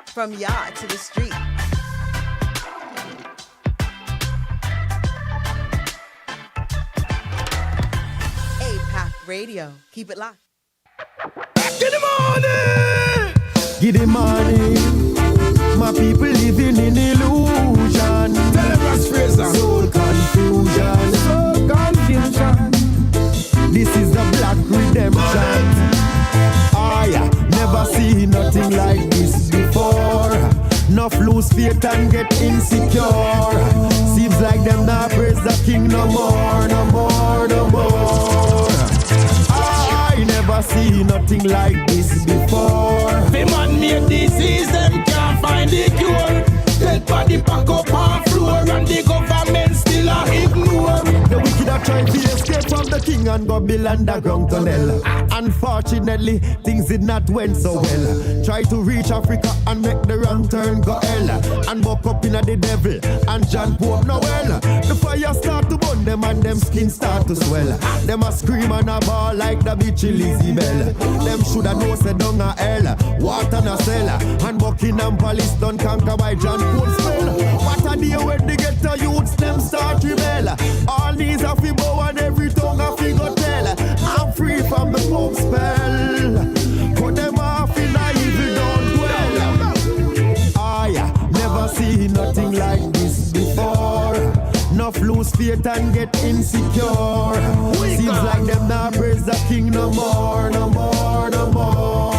from yard to the street. APAC Radio. Keep it locked. Get the money! Give the money. My people living in illusion. Tell them what's Fraser. Soul confusion. Soul confusion. This is the black redemption. I never see nothing like this before. Enough lose faith and get insecure. Seems like them not praise the king no more, no more, no more. I never see nothing like this before. The man made disease, them can't find the cure. Dead body pack up on floor and the government still a ignore. The wicked are trying to escape from the king and go build underground tunnel. Unfortunately, things did not went so well. Try to reach Africa and make the wrong turn go hell. And woke up in the devil and John Pope Noel. The fire start to burn them and them skin start to swell. Them a scream and a ball like the bitch Lizzie Bell. Them shoulda know say down a hell, water na cellar. And Buckingham Palace done conquer by John Pope spell. What a day when they get the youths them start rebel. All these are fi bow and every tongue a fi go tell. I'm free from the Pope spell. Put them off in a evil don't dwell. I never see nothing like this before. Enough lose faith and get insecure. Seems like them not praise the king no more, no more, no more.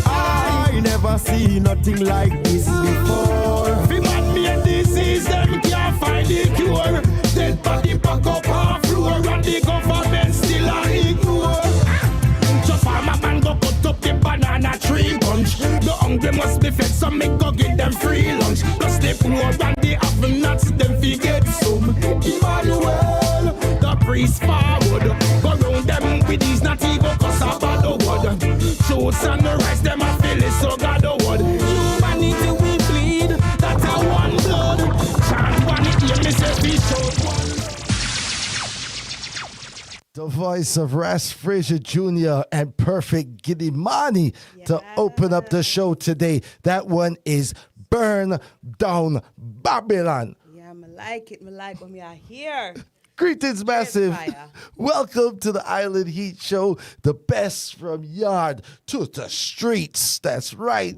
I never see nothing like this before. The man made disease, them can't find the cure. Dead body pack up on floor and the government still a ignore. Just farmer man go cut up the banana tree bunch. The hungry must be fed, so me go give them free lunch. Plus the poor and the have nuts, them fi get some. Emmanuel, the priest forward. Go round them with these natty go cause a bad word. Shows and the rice, them a feel it, so God the word. Humanity we bleed, that's a one blood. Chant one, hear me say we show one. The voice of Ras Frazier Jr. and Perfect Gidimani to open up the show today. That one is Burn Down Babylon. Yeah, I like it. I like when we are here. Greetings, Massive. Welcome to the Island Heat Show, the best from yard to the streets. That's right.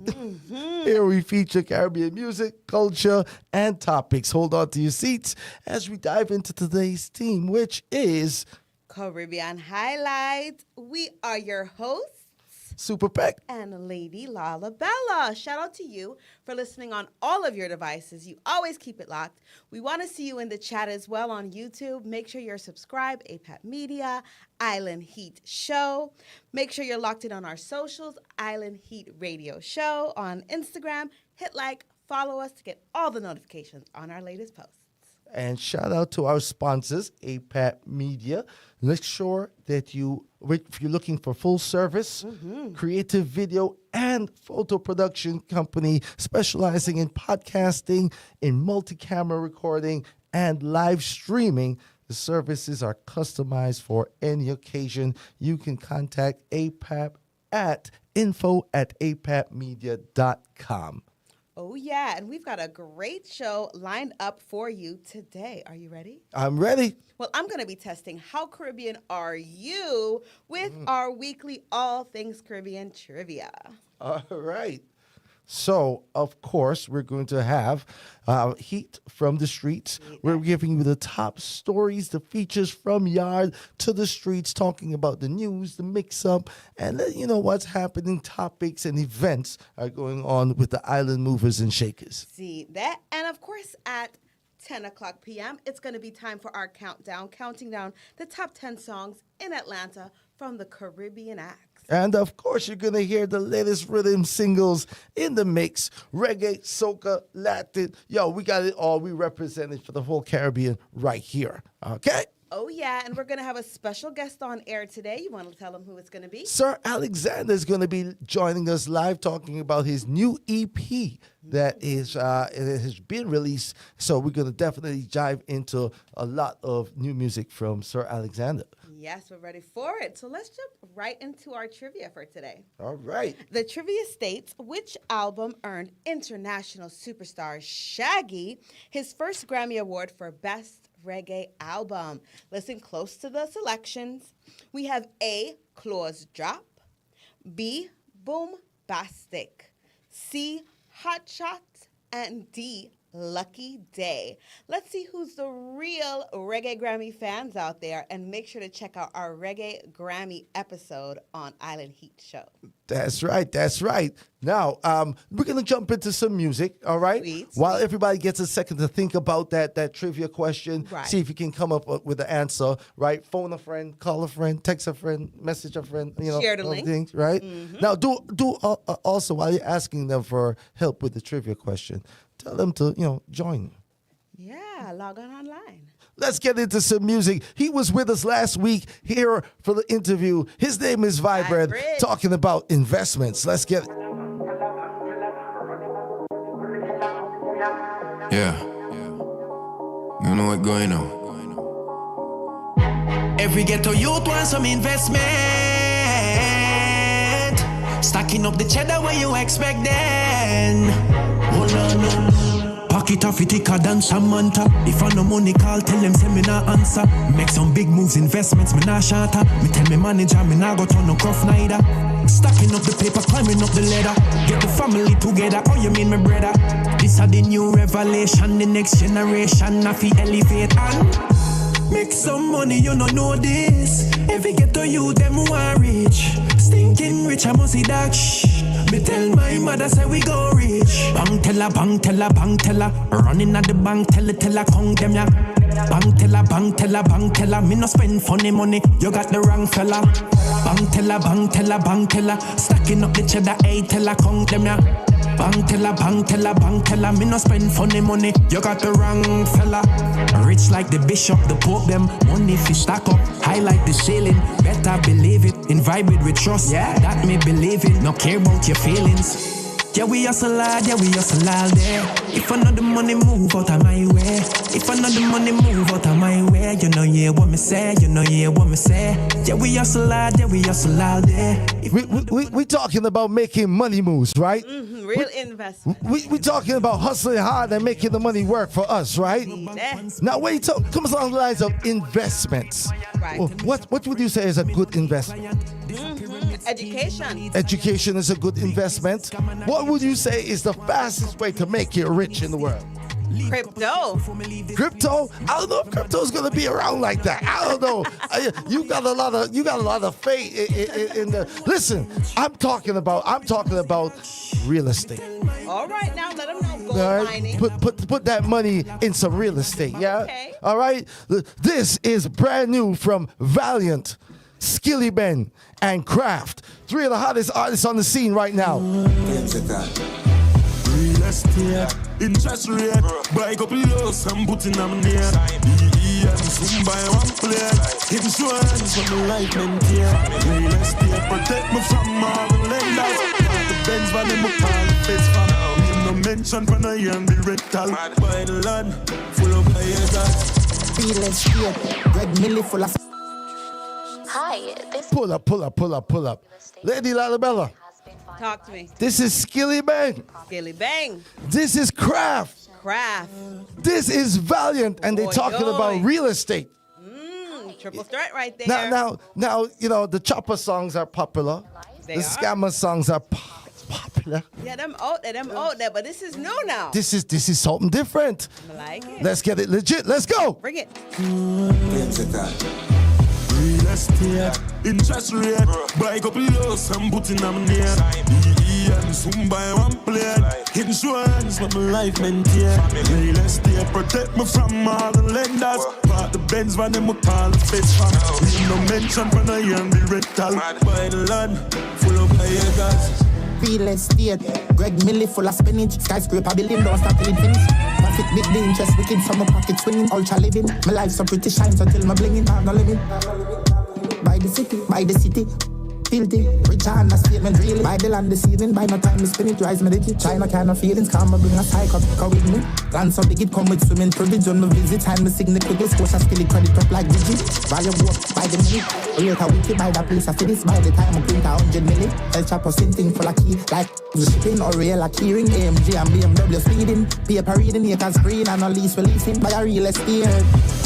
Here we feature Caribbean music, culture, and topics. Hold on to your seats as we dive into today's theme, which is Caribbean Highlight. We are your hosts. Super Peck and Lady Lala Bella. Shout out to you for listening on all of your devices. You always keep it locked. We want to see you in the chat as well on YouTube. Make sure you're subscribed, APAT Media, Island Heat Show. Make sure you're locked in on our socials, Island Heat Radio Show on Instagram. Hit like, follow us to get all the notifications on our latest posts. And shout out to our sponsors, APAT Media. Make sure that if you're looking for full service, creative video and photo production company specializing in podcasting, in multi-camera recording, and live streaming, the services are customized for any occasion. You can contact APAT at info@apatmedia.com. Oh, yeah, and we've got a great show lined up for you today. Are you ready? I'm ready. Well, I'm going to be testing how Caribbean are you with our weekly All Things Caribbean trivia. All right. So, of course, we're going to have heat from the streets. We're giving you the top stories, the features from yard to the streets, talking about the news, the mix-up, and let you know what's happening. Topics and events are going on with the island movers and shakers. See that? And, of course, at 10 o'clock p.m., it's going to be time for our countdown, counting down the top 10 songs in Atlanta from the Caribbean acts. And, of course, you're going to hear the latest rhythm singles in the mix. Reggae, soca, Latin. Yo, we got it all. We represented for the whole Caribbean right here. Okay? Oh, yeah, and we're going to have a special guest on air today. You want to tell them who it's going to be? Sir Alexander is going to be joining us live talking about his new EP that is it has been released. So we're going to definitely dive into a lot of new music from Sir Alexander. Yes, we're ready for it. So let's jump right into our trivia for today. All right. The trivia states, which album earned international superstar Shaggy his first Grammy Award for Best Reggae Album? Listen close to the selections. We have A, Claws Drop, B, Boombastic, C, Hot Shot, and D, Lucky Day. Let's see who's the real Reggae Grammy fans out there, and make sure to check out our Reggae Grammy episode on Island Heat Show. That's right. That's right. Now, we're going to jump into some music, all right? Sweet. While everybody gets a second to think about that trivia question, Right. see if you can come up with the answer, right? Phone a friend, call a friend, text a friend, message a friend, Share the all link. things, right? Now, do also, while you're asking them for help with the trivia question, tell them to, join. Yeah, log on online. Let's get into some music. He was with us last week here for the interview. His name is Vybz, Vybz. talking about investments. Let's get it. Yeah. You know what going on. Every ghetto youth wants some investment. Stacking up the cheddar where you expect then. Hold on. Pocket off it thicker than Samantha. If I no money call, tell them say me nah answer. Make some big moves, investments, me nah shatter. Me tell me manager, me nah go turn no croft neither. Stacking up the paper, climbing up the ladder. Get the family together, oh you mean my brother? This are the new revelation, the next generation. I feel elevate and make some money, you don't know this. If you get to you, them want rich. Stinking rich, I must see that shh. Me tell my mother, say we go rich. Bang teller, bang teller, bang teller. Running at the bank, teller, count them ya. Bang teller, bang teller, bang teller. Me no spend funny money, you got the wrong fella. Bang teller, bang teller, bang teller. Stacking up the cheddar, teller, count them ya. Bang teller, bang teller, bang teller. Me no spend funny money, you got the wrong fella. Rich like the bishop, the pope, them money fi stack up. High like the ceiling, better believe it. Invite with trust, yeah, that me believe it. No care about your feelings. Yeah, we hustle hard, yeah, we hustle all day. If I know the money move out of my way. If I know the money move out of my way. You know, yeah, what me say, you know, yeah, what me say. Yeah, we hustle hard, yeah, we hustle all day. We talking about making money moves, right? Real investment. We talking about hustling hard and making the money work for us, right? Now, when you comes along the lines of investments, Right. what would you say is a good investment? Education. Education is a good investment. What would you say is the fastest way to make you rich in the world? Crypto. Crypto? I don't know if crypto is gonna be around like that. I don't know. You got a lot of faith in the. Listen, I'm talking about real estate. All right, now let them know. Gold All right? mining. Put that money in some real estate. Yeah. Okay. All right. This is brand new from Valiant, Skilly Ben, and Kraft. Three of the hottest artists on the scene right now. Real estate, interest rate, buy a couple lows and put in them near. And soon buy one plate. Insurance for my life maintain. Real estate protect me from all the lenders. The Benz van in my car, face fan. Name no mention for no young the rental. Buy the land, full of players. Real estate, Greg Millie full of. Hi, this Pull up. Lady Lalabella, Talk to me. this is Skilly Ben. Skilly bang. This is Kraft. Craft. This is Valiant, and they're Oi, talking oi. about real estate. Triple threat right there. Now, the chopper songs are popular. They The are. scammer songs are popular. Yeah, them out there, but this is new now. This is something different. I like it. Let's get it legit. Let's go. Bring it. Real estate, interest rate, buy a couple lows and put in them near. And soon buy one plate. Insurance for my life maintain. Real estate protect me from all the lenders. Part the Benz van in my car, the face fan. Name no mention for no young the rental. Buy the land, full of players. Real estate, Greg Millie full of spinach. Skyscraper building, don't stop till it finish. Profit big, the interest wicked from my pocket swinging. Ultra living, my life so pretty shines until my blinging. No living. By the city, Filthy, rich and a statement really. By the land deceiving, by no time me spin it, rise me digit. China kind of feelings, come and bring a psycho, come with me. Glance so big it come with swimming privilege on my visit. Time me signet with this course, I still it credit up like digit. Value work by the minute. Rate a wiki by the place, I see this by the time I print 100 milli. El Chapo thing for a key, like the shipping or real a keyring. AMG and BMW speeding. Paper reading, acres green and a lease releasing by a real estate.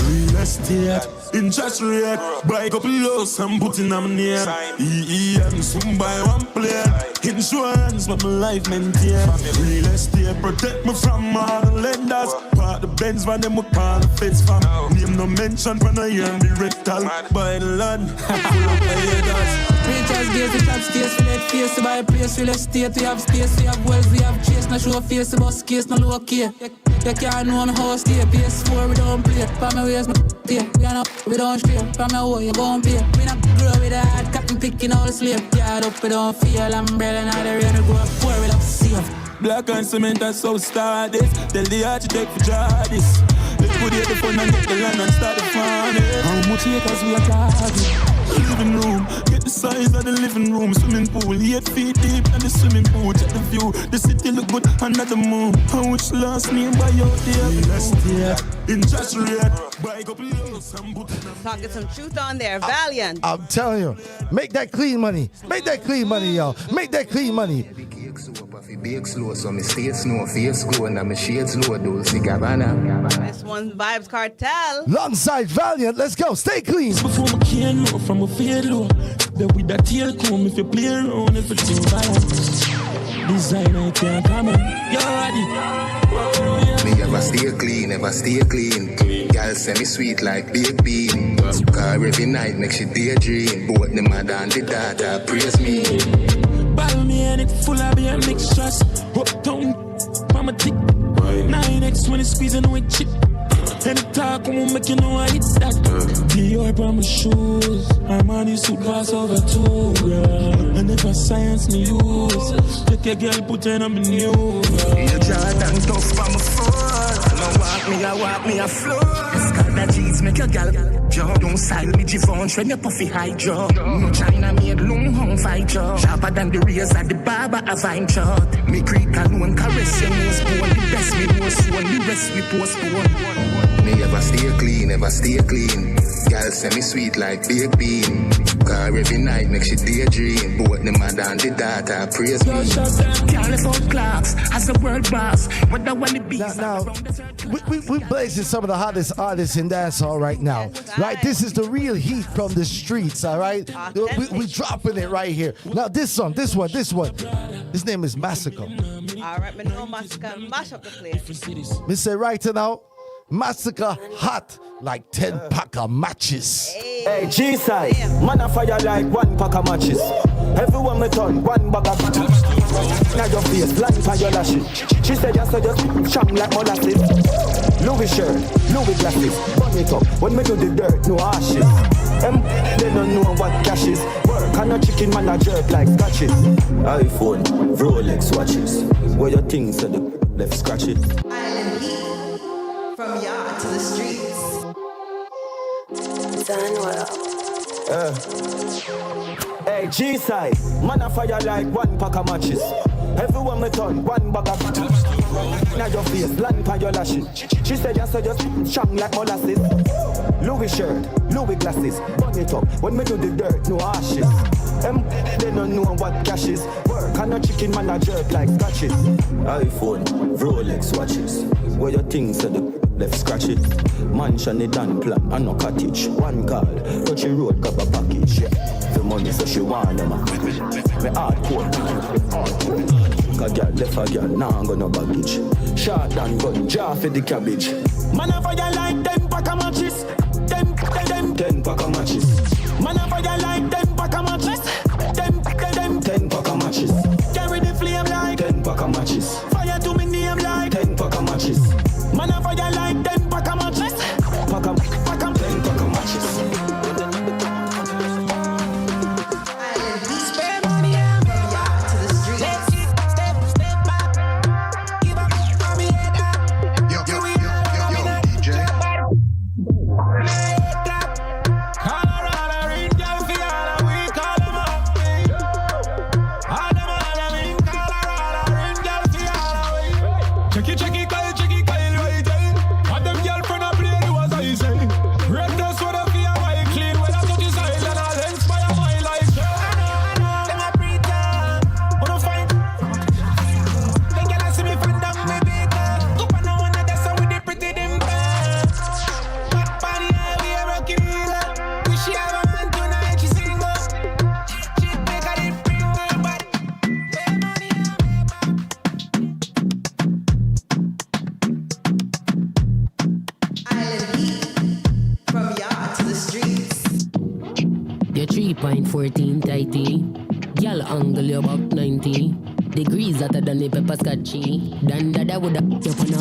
Real estate, interest rate, buy a couple lows and put in a name. EEM, soon buy one plate. Insurance, let my life maintain. Real estate, protect me from all the lenders. Part the Benz van them, we call the feds fam. Name no mention, for no year and the rectal. Buy the land, full of haters. Preachers, gays, the trap stays, for that face, to buy a place, real estate, we have space, we have wells, we have chase, no show face, bus case, no low key. You can't know me how stay, PS4, we don't play, from my ways, we are not, we don't stray, from my way, you gon' pay. We not grow with a hard cotton picking all the slave, yard up, we don't feel umbrella, now the rain, we go up, poor, we don't safe. Black and cement and so start this. Tell the architect for draw this. Let's put it the fun and get the land and start the fun. How much acres we are targeting? Living room, get the size of the living room. Swimming pool, 8 feet deep and the swimming pool. Check the view, the city look good under the moon. How much last name by out there? Last year, interest rate, buy a couple loads and put it on. Talking some truth on there, Valiant. I'm telling you, make that clean money. Make that clean money, y'all. Make that clean money. Bake slow, so me stay snow, face go, and my shades low, Dolce Gabbana. This one's Vybz Cartel. Alongside Valiant, let's go. Stay clean. Before my can know from a fade low. There with that tail comb, if you play around, everything fine. Designer, you can't come in. You're ready. Me ever stay clean, ever stay clean. Girl say me sweet like baked bean. Car every night make she daydream. Both the mother and the daughter praise me. Bottle me and it full of beer mixtures. Uptown, mama tick. 9X when it's squeezing with chip. And the talk won't make you know I hit that. Dior on my shoes. I'm on this suit cost over 2 grand. And if I science me use, take a girl put her on my news. You Jordan tough for my foot. Now walk me a floor. Scar that jeans make your girl jaw. Don't style me G-Phone, when you puffy high jaw. No China made long hung fight jaw. Sharper than the razor, the barber a vine chart. Me creep and one caress your nose bone. The best me postpone, the rest we postpone. Me ever stay clean, ever stay clean. Girl say me sweet like baked bean. Car every night make she daydream. Both the mother and the daughter praise me. Can't live out clocks as the world boss. What the one the beats. Now, we're blazing some of the hottest artists in dancehall right now. Right, this is the real heat from the streets. All right, we're dropping it right here. Now, this one. His name is Massacre. All right, me know Massacre, mash up the place. Me say right now, Massacre hot like 10 pack of matches. Hey, G-side, man a fire like 1 pack of matches. Everyone me turn 1 bag of matches. Now your face, blank by your lashes. She said just chang like molasses. Louis shirt, Louis glasses, burn it up. When me do the dirt, no ashes. They don't know what cash is. Work and a chicken man a jerk like scratches. iPhone, Rolex watches. Where your things at the left scratch it. Island heat, from yard to the streets. Done well. Hey, G-side, man a fire like 1 pack of matches. Everyone me turn 1 bag of matches. Now your face, blank by your lashes. She said just chang like molasses. Louis shirt, Louis glasses, burn it up. When me do the dirt, no ashes. They don't know what cash is. Work and a chicken man a jerk like scratches. iPhone, Rolex watches. Where your things at the left scratch it. Mansion it and plan and no cottage. 1 call, touch the road, grab a package. The money so she want them. Me hardcore. A girl left a girl, now I'm gonna baggage. Shot and gun, jar for the cabbage. Man a fire like 10 pack of matches. 10 pack of matches. Man a fire like 10 pack of matches. 10 pack of matches. Carry the flame like 10 pack of matches. Fire to me name like 10 pack of matches. Man a fire like 10 pack of matches. 10 pack of matches. 14 tighty. Girl angle your back 90 degrees hotter than the pepper scotchy. Dan dada woulda jump on a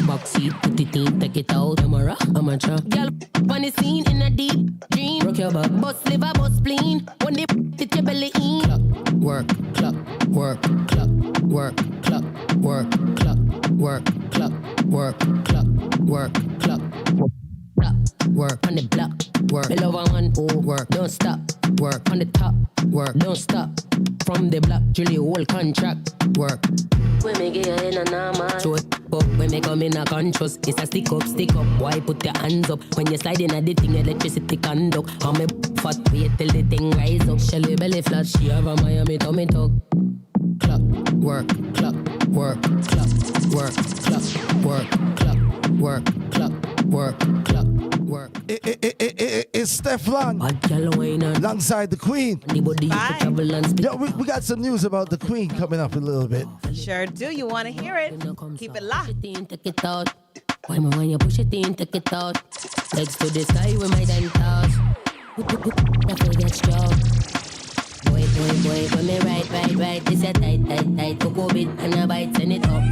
backseat, put it in, take it out. Camera, amateur. Girl on the scene in a deep dream. Rock your back, bust liver, bust spleen. When they fit your belly in. Clock, work, clock, work, clock, work, clock, work, clock, work, clock, work, clock. Work on the block, work. Me love a man who work, don't stop. Work on the top, work, don't stop. From the block, Julie whole contract, work. When me get in a normal, show it up. When me come in a conscious, it's a stick up. Why put your hands up? When you slide in a the thing, electricity conduct. How me fat wait till the thing rise up. Shelly belly flat, she have a Miami tummy tuck. Clock, work, clock, work, clock, work, clock, work, clock, work, clock, work, clock. Work. It's Stefan alongside the Queen. Yo, we got some news about the Queen coming up in a little bit. Sure do. You want to hear it? Keep it locked. Why my when you push it in, take it out. Legs to the sky with my dentals. That will get strong. Boy, when me right. This a tight. Cocoa bit and a bite. Send it up.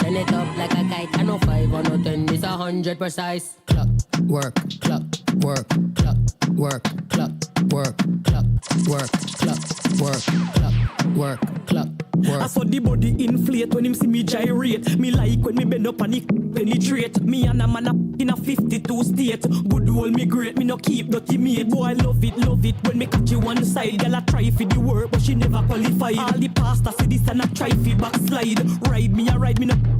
Send it up like a kite. I know 5 or no 10. This 100 precise. Clock, work, clock, work, clock, work, clock, work, clock, work, clock, work, clock, work, clock. I saw the body inflate when him see me gyrate. Me like when me bend up and it penetrate. Me and a man up in a 52 state. Good old me great, me no keep dirty mate. Boy, I love it. When me catch you one side, girl I try for the work, but she never qualified. All the pastors say this and I try for backslide. Ride me no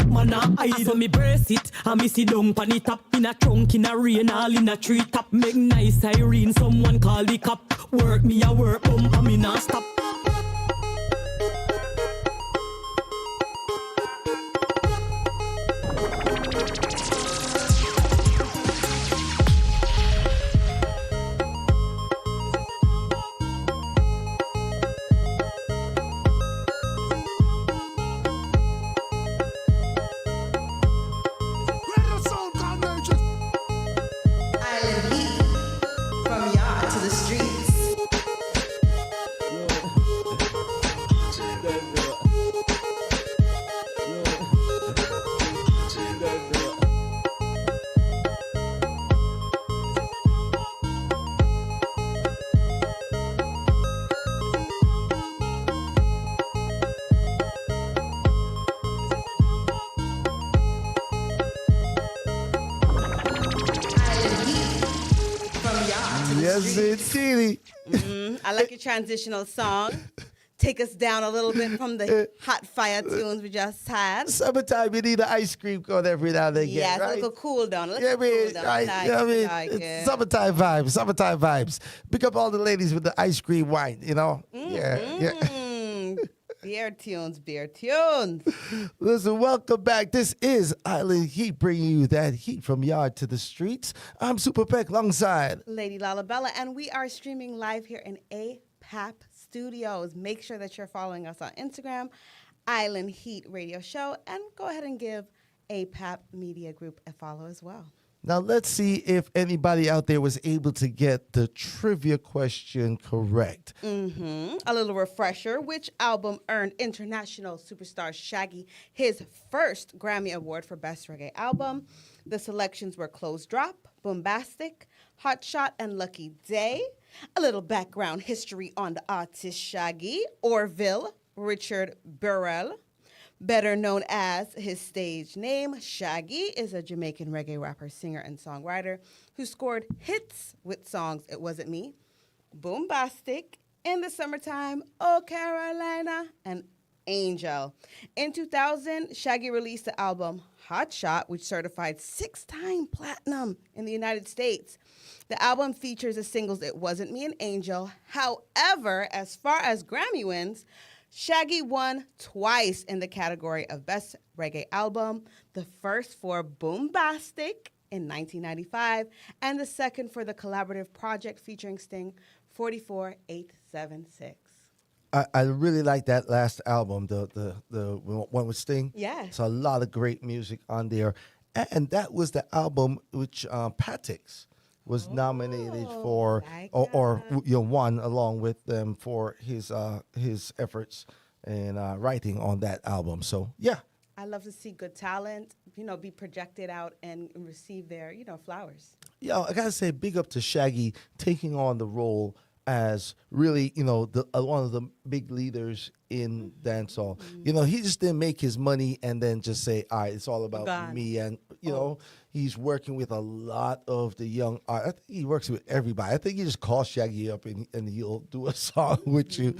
man a hide. So me brace it, and me sit down pan it up. In a trunk, in a rain, all in a tree top. Make nice siren, someone call the cop. Work me a work, and me not stop. Yes, indeed. I like your transitional song. Take us down a little bit from the hot fire tunes we just had. Summertime, you need an ice cream cone every now and again. Yeah, it's right? a little cool down. It's summertime vibes. Pick up all the ladies with the ice cream wine, you know? Yeah. Beer tunes. Listen, welcome back. This is Island Heat, bringing you that heat from yard to the streets. I'm Super Peck alongside Lady Lalabella, and we are streaming live here in APAP Studios. Make sure that you're following us on Instagram, Island Heat Radio Show, and go ahead and give APAP Media Group a follow as well. Now, let's see if anybody out there was able to get the trivia question correct. A little refresher. Which album earned international superstar Shaggy his first Grammy Award for Best Reggae Album? The selections were Close Drop, Bombastic, Hot Shot, and Lucky Day. A little background history on the artist Shaggy. Orville Richard Burrell, better known as his stage name, Shaggy, is a Jamaican reggae rapper, singer, and songwriter who scored hits with songs It Wasn't Me, Boombastic, In the Summertime, Oh Carolina, and Angel. In 2000, Shaggy released the album Hot Shot, which certified 6-time platinum in the United States. The album features the singles It Wasn't Me and Angel. However, as far as Grammy wins, Shaggy won twice in the category of Best Reggae Album, the first for Boombastic in 1995, and the second for the collaborative project featuring Sting, 44876. I really like that last album, the one with Sting. Yeah. It's a lot of great music on there. And that was the album which Patix was nominated for like or won along with them for his efforts and writing on that album. So yeah. I love to see good talent, be projected out and receive their, flowers. Yeah, I gotta say, big up to Shaggy taking on the role as really, the one of the big leaders in dancehall. He just didn't make his money and then just say, all right, it's all about me. And, he's working with a lot of the young art. I think he works with everybody. I think you just call Shaggy up and he'll do a song with you,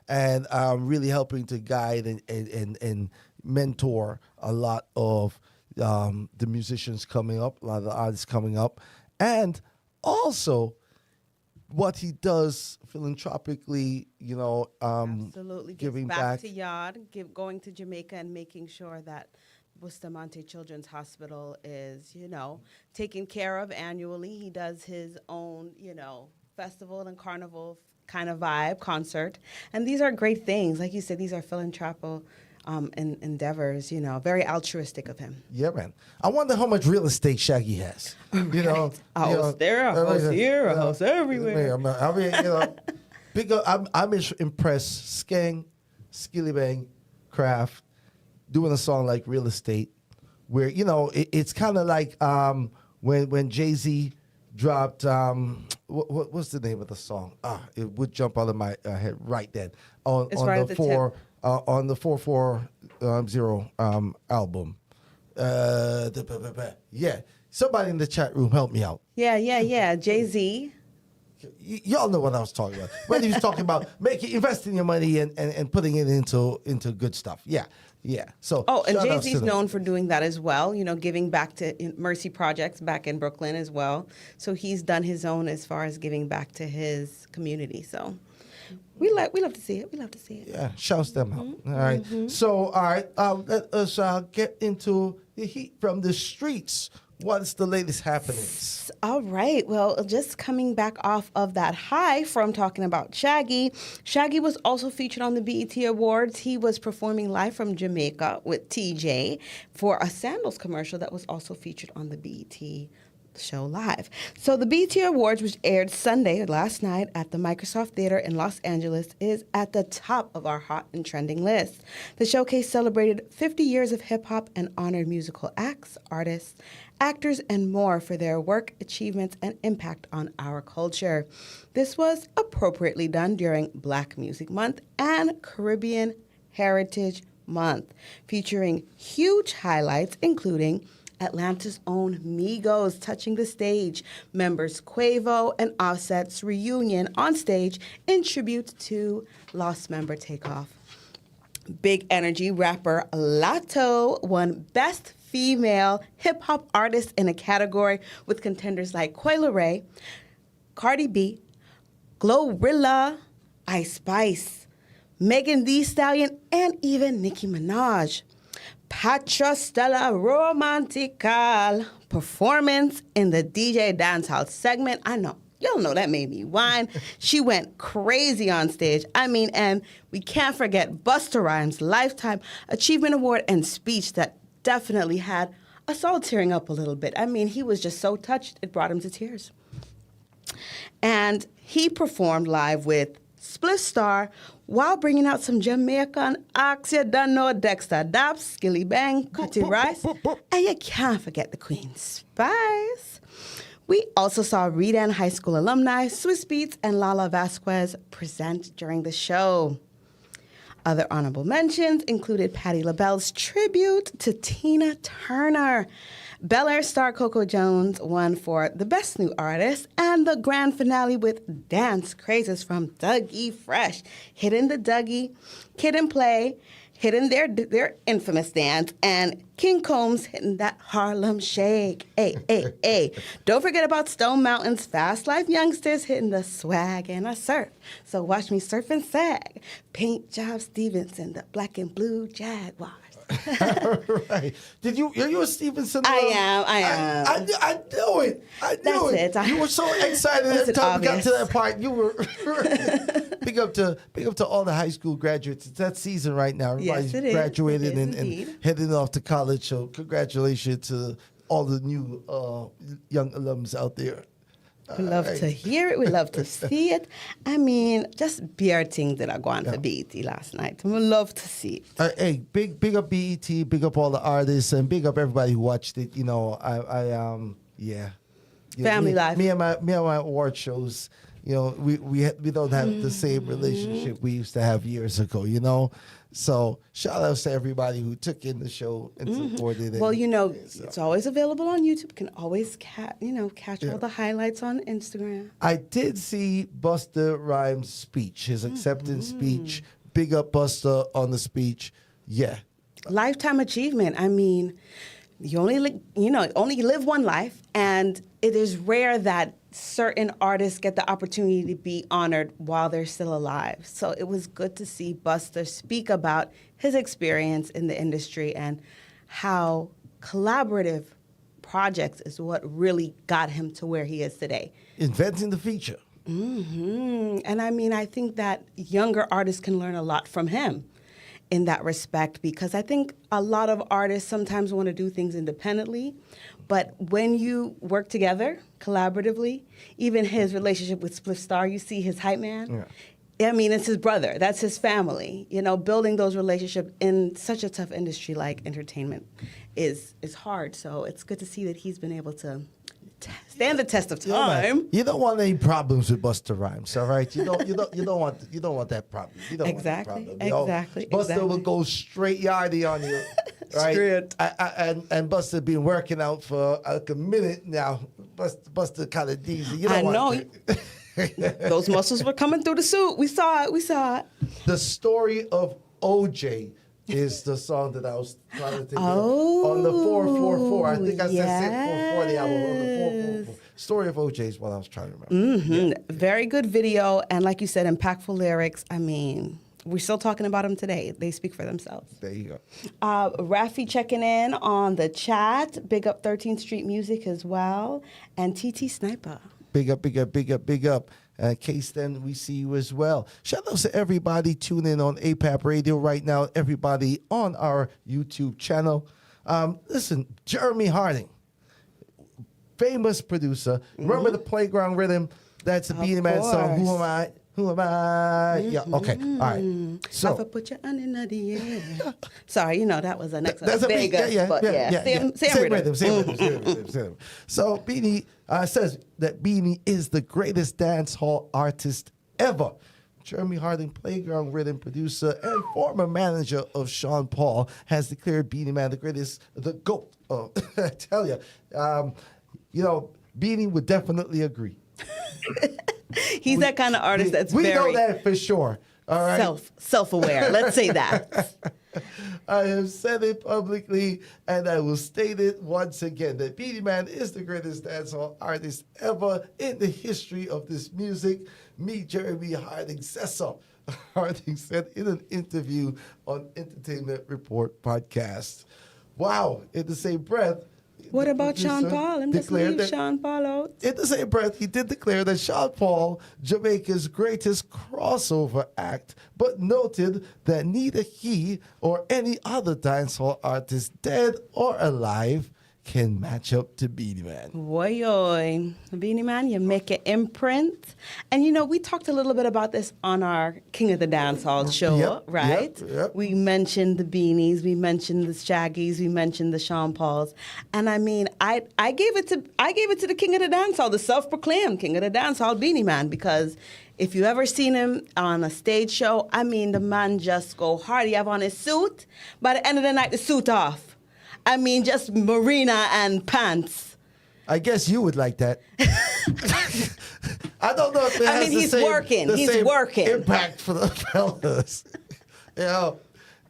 and really helping to guide and mentor a lot of the musicians coming up, a lot of the artists coming up. And also, what he does philanthropically, absolutely giving gives back to Yard, going to Jamaica and making sure that Bustamante Children's Hospital is, taken care of annually. He does his own, festival and carnival kind of vibe concert, and these are great things. Like you said, these are philanthropic endeavors, very altruistic of him. Yeah, man. I wonder how much real estate Shaggy has. A house there, a house here, a house everywhere. I mean, big up, I'm impressed. Skeng, Skilly Bang, Craft, doing a song like Real Estate, where, it's kind of like when Jay-Z dropped, what's the name of the song? It would jump out of my head right then. On the 440 album. Yeah. Somebody in the chat room help me out. Yeah. Jay-Z. Y'all know what I was talking about. When he was talking about investing your money and putting it into good stuff. Yeah. So. Oh, and Jay-Z's known for doing that as well. Giving back to Mercy Projects back in Brooklyn as well. So he's done his own as far as giving back to his community. So. We love to see it. Yeah, shouts them out. All right. So, all right, let us get into the heat from the streets. What's the latest happenings? All right. Well, just coming back off of that high from talking about Shaggy. Shaggy was also featured on the BET Awards. He was performing live from Jamaica with TJ for a Sandals commercial that was also featured on the BET show live. So the BET Awards, which aired Sunday last night at the Microsoft Theater in Los Angeles, is at the top of our hot and trending list. The showcase celebrated 50 years of hip-hop and honored musical acts, artists, actors, and more for their work, achievements, and impact on our culture. This was appropriately done during Black Music Month and Caribbean Heritage Month, featuring huge highlights including Atlanta's own Migos touching the stage, members Quavo and Offset's reunion on stage in tribute to lost member Takeoff. Big Energy rapper Latto won Best Female Hip Hop Artist in a category with contenders like Coi Leray, Cardi B, Glorilla, Ice Spice, Megan Thee Stallion, and even Nicki Minaj. Patra Stella Romantical performance in the DJ Dancehall segment. I know, y'all know that made me whine. She went crazy on stage. And we can't forget Busta Rhymes' Lifetime Achievement Award and speech that definitely had us all tearing up a little bit. He was just so touched, it brought him to tears. And he performed live with Spliff Star while bringing out some Jamaican acts. You don't know Dexter Daps, Skilly Bang, Cutty Rice, and you can't forget the Queen Spice. We also saw Redan High School alumni, Swiss Beats, and Lala Vasquez present during the show. Other honorable mentions included Patti LaBelle's tribute to Tina Turner. Bel Air star Coco Jones won for the Best New Artist, and the grand finale with Dance Crazes from Dougie Fresh, hitting the Dougie, Kid and Play, hitting their infamous dance, and King Combs hitting that Harlem Shake. Hey. Don't forget about Stone Mountain's Fast Life Youngsters hitting the swag and a surf. So watch me surf and sag. Paint Job Stevenson, the black and blue Jaguars. Right. Are you a Stevenson? I am. I knew it. That's it. You were so excited every time we got to that part. You were big up to all the high school graduates. It's that season right now. Everybody's graduated and heading off to college. So congratulations to all the new young alums out there. We love to hear it. We love to see it. I mean, just bare things that are going for BET last night. We love to see it. Hey, big up BET, big up all the artists, and big up everybody who watched it. You know, Family life. Me and my award shows. You know, we don't have the same relationship we used to have years ago. You know. So shout out to everybody who took in the show and supported it. Well, you know, it's always available on YouTube. You can always catch all the highlights on Instagram. I did see Busta Rhymes' speech, his acceptance speech. Big up Busta on the speech. Yeah. Lifetime achievement. I mean, you only live one life, and it is rare that certain artists get the opportunity to be honored while they're still alive. So it was good to see Busta speak about his experience in the industry and how collaborative projects is what really got him to where he is today. Inventing the feature. And I mean, I think that younger artists can learn a lot from him in that respect, because I think a lot of artists sometimes want to do things independently, but when you work together collaboratively, even his relationship with Spliff Star, you see his hype man. Yeah. I mean, it's his brother. That's his family. You know, building those relationships in such a tough industry like entertainment is hard. So it's good to see that he's been able to stand the test of time. You don't want any problems with Busta Rhymes, all right? You don't want that problem. You don't want that problem. Exactly. Busta will go straight yardy on you, right? Straight. And Busta been working out for like a minute now. Busta kind of diesel. You don't want that. Those muscles were coming through the suit. We saw it. The story of OJ is the song that I was trying to think of. On the 444. I think I said 440 album. On the 444. Story of OJ is what I was trying to remember. Yeah. Very good video. And like you said, impactful lyrics. I mean, we're still talking about them today. They speak for themselves. There you go. Rafi checking in on the chat. Big up 13th Street Music as well. And TT Sniper. Big up, big up, big up, big up. K-Stan, we see you as well. Shout out to everybody tuning in on APAP Radio right now. Everybody on our YouTube channel. Listen, Jeremy Harding, famous producer. Remember the Playground Rhythm? That's a Beenie Man song. Who am I? Who am I? Yeah, okay. All right. So I put your under the air. Sorry, that was an next That's Vegas, Same rhythm. So Beenie says that Beenie is the greatest dancehall artist ever. Jeremy Harding, Playground Rhythm producer and former manager of Sean Paul, has declared Beenie Man the GOAT. I tell you, Beenie would definitely agree. He's that kind of artist that's we very... know that for sure. All right? Self-aware. Let's say that. I have said it publicly, and I will state it once again, that Beenie Man is the greatest dancehall artist ever in the history of this music. Me, Jeremy Harding, says so. Harding said in an interview on Entertainment Report podcast. Wow, in the same breath, what about Sean Paul? I'm just leave Sean Paul out. In the same breath, he did declare that Sean Paul, Jamaica's greatest crossover act, but noted that neither he or any other dancehall artist, dead or alive, can match up to Beenie Man. Boy, Beenie Man, you make an imprint. And we talked a little bit about this on our King of the Dancehall show, right? Yep. We mentioned the Beenies, we mentioned the Shaggies, we mentioned the Sean Pauls. And I mean, I gave it to the King of the Dancehall, the self-proclaimed King of the Dancehall, Beenie Man, because if you ever seen him on a stage show, I mean, the man just go hard. He have on his suit. By the end of the night, the suit off. I mean, just marina and pants. I guess you would like that. I don't know if it has he's working. He's working. Impact for the fellas.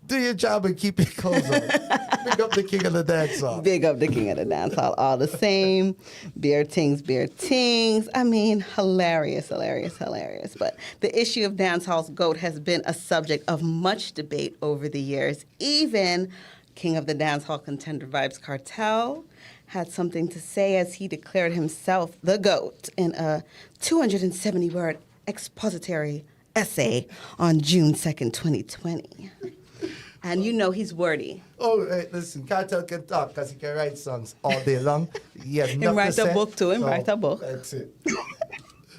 Do your job and keep your clothes on. Big up the King of the Dancehall. Big up the King of the Dancehall. All the same. Beer tings. I mean, hilarious. But the issue of dancehall's GOAT has been a subject of much debate over the years. Even King of the Dancehall contender Vybz Cartel had something to say as he declared himself the GOAT in a 270-word expository essay on June 2nd, 2020. And you know he's wordy. Oh, hey, listen, Kartel can talk because he can write songs all day long. He has And nothing write to a say, book too, and so write a book. That's it.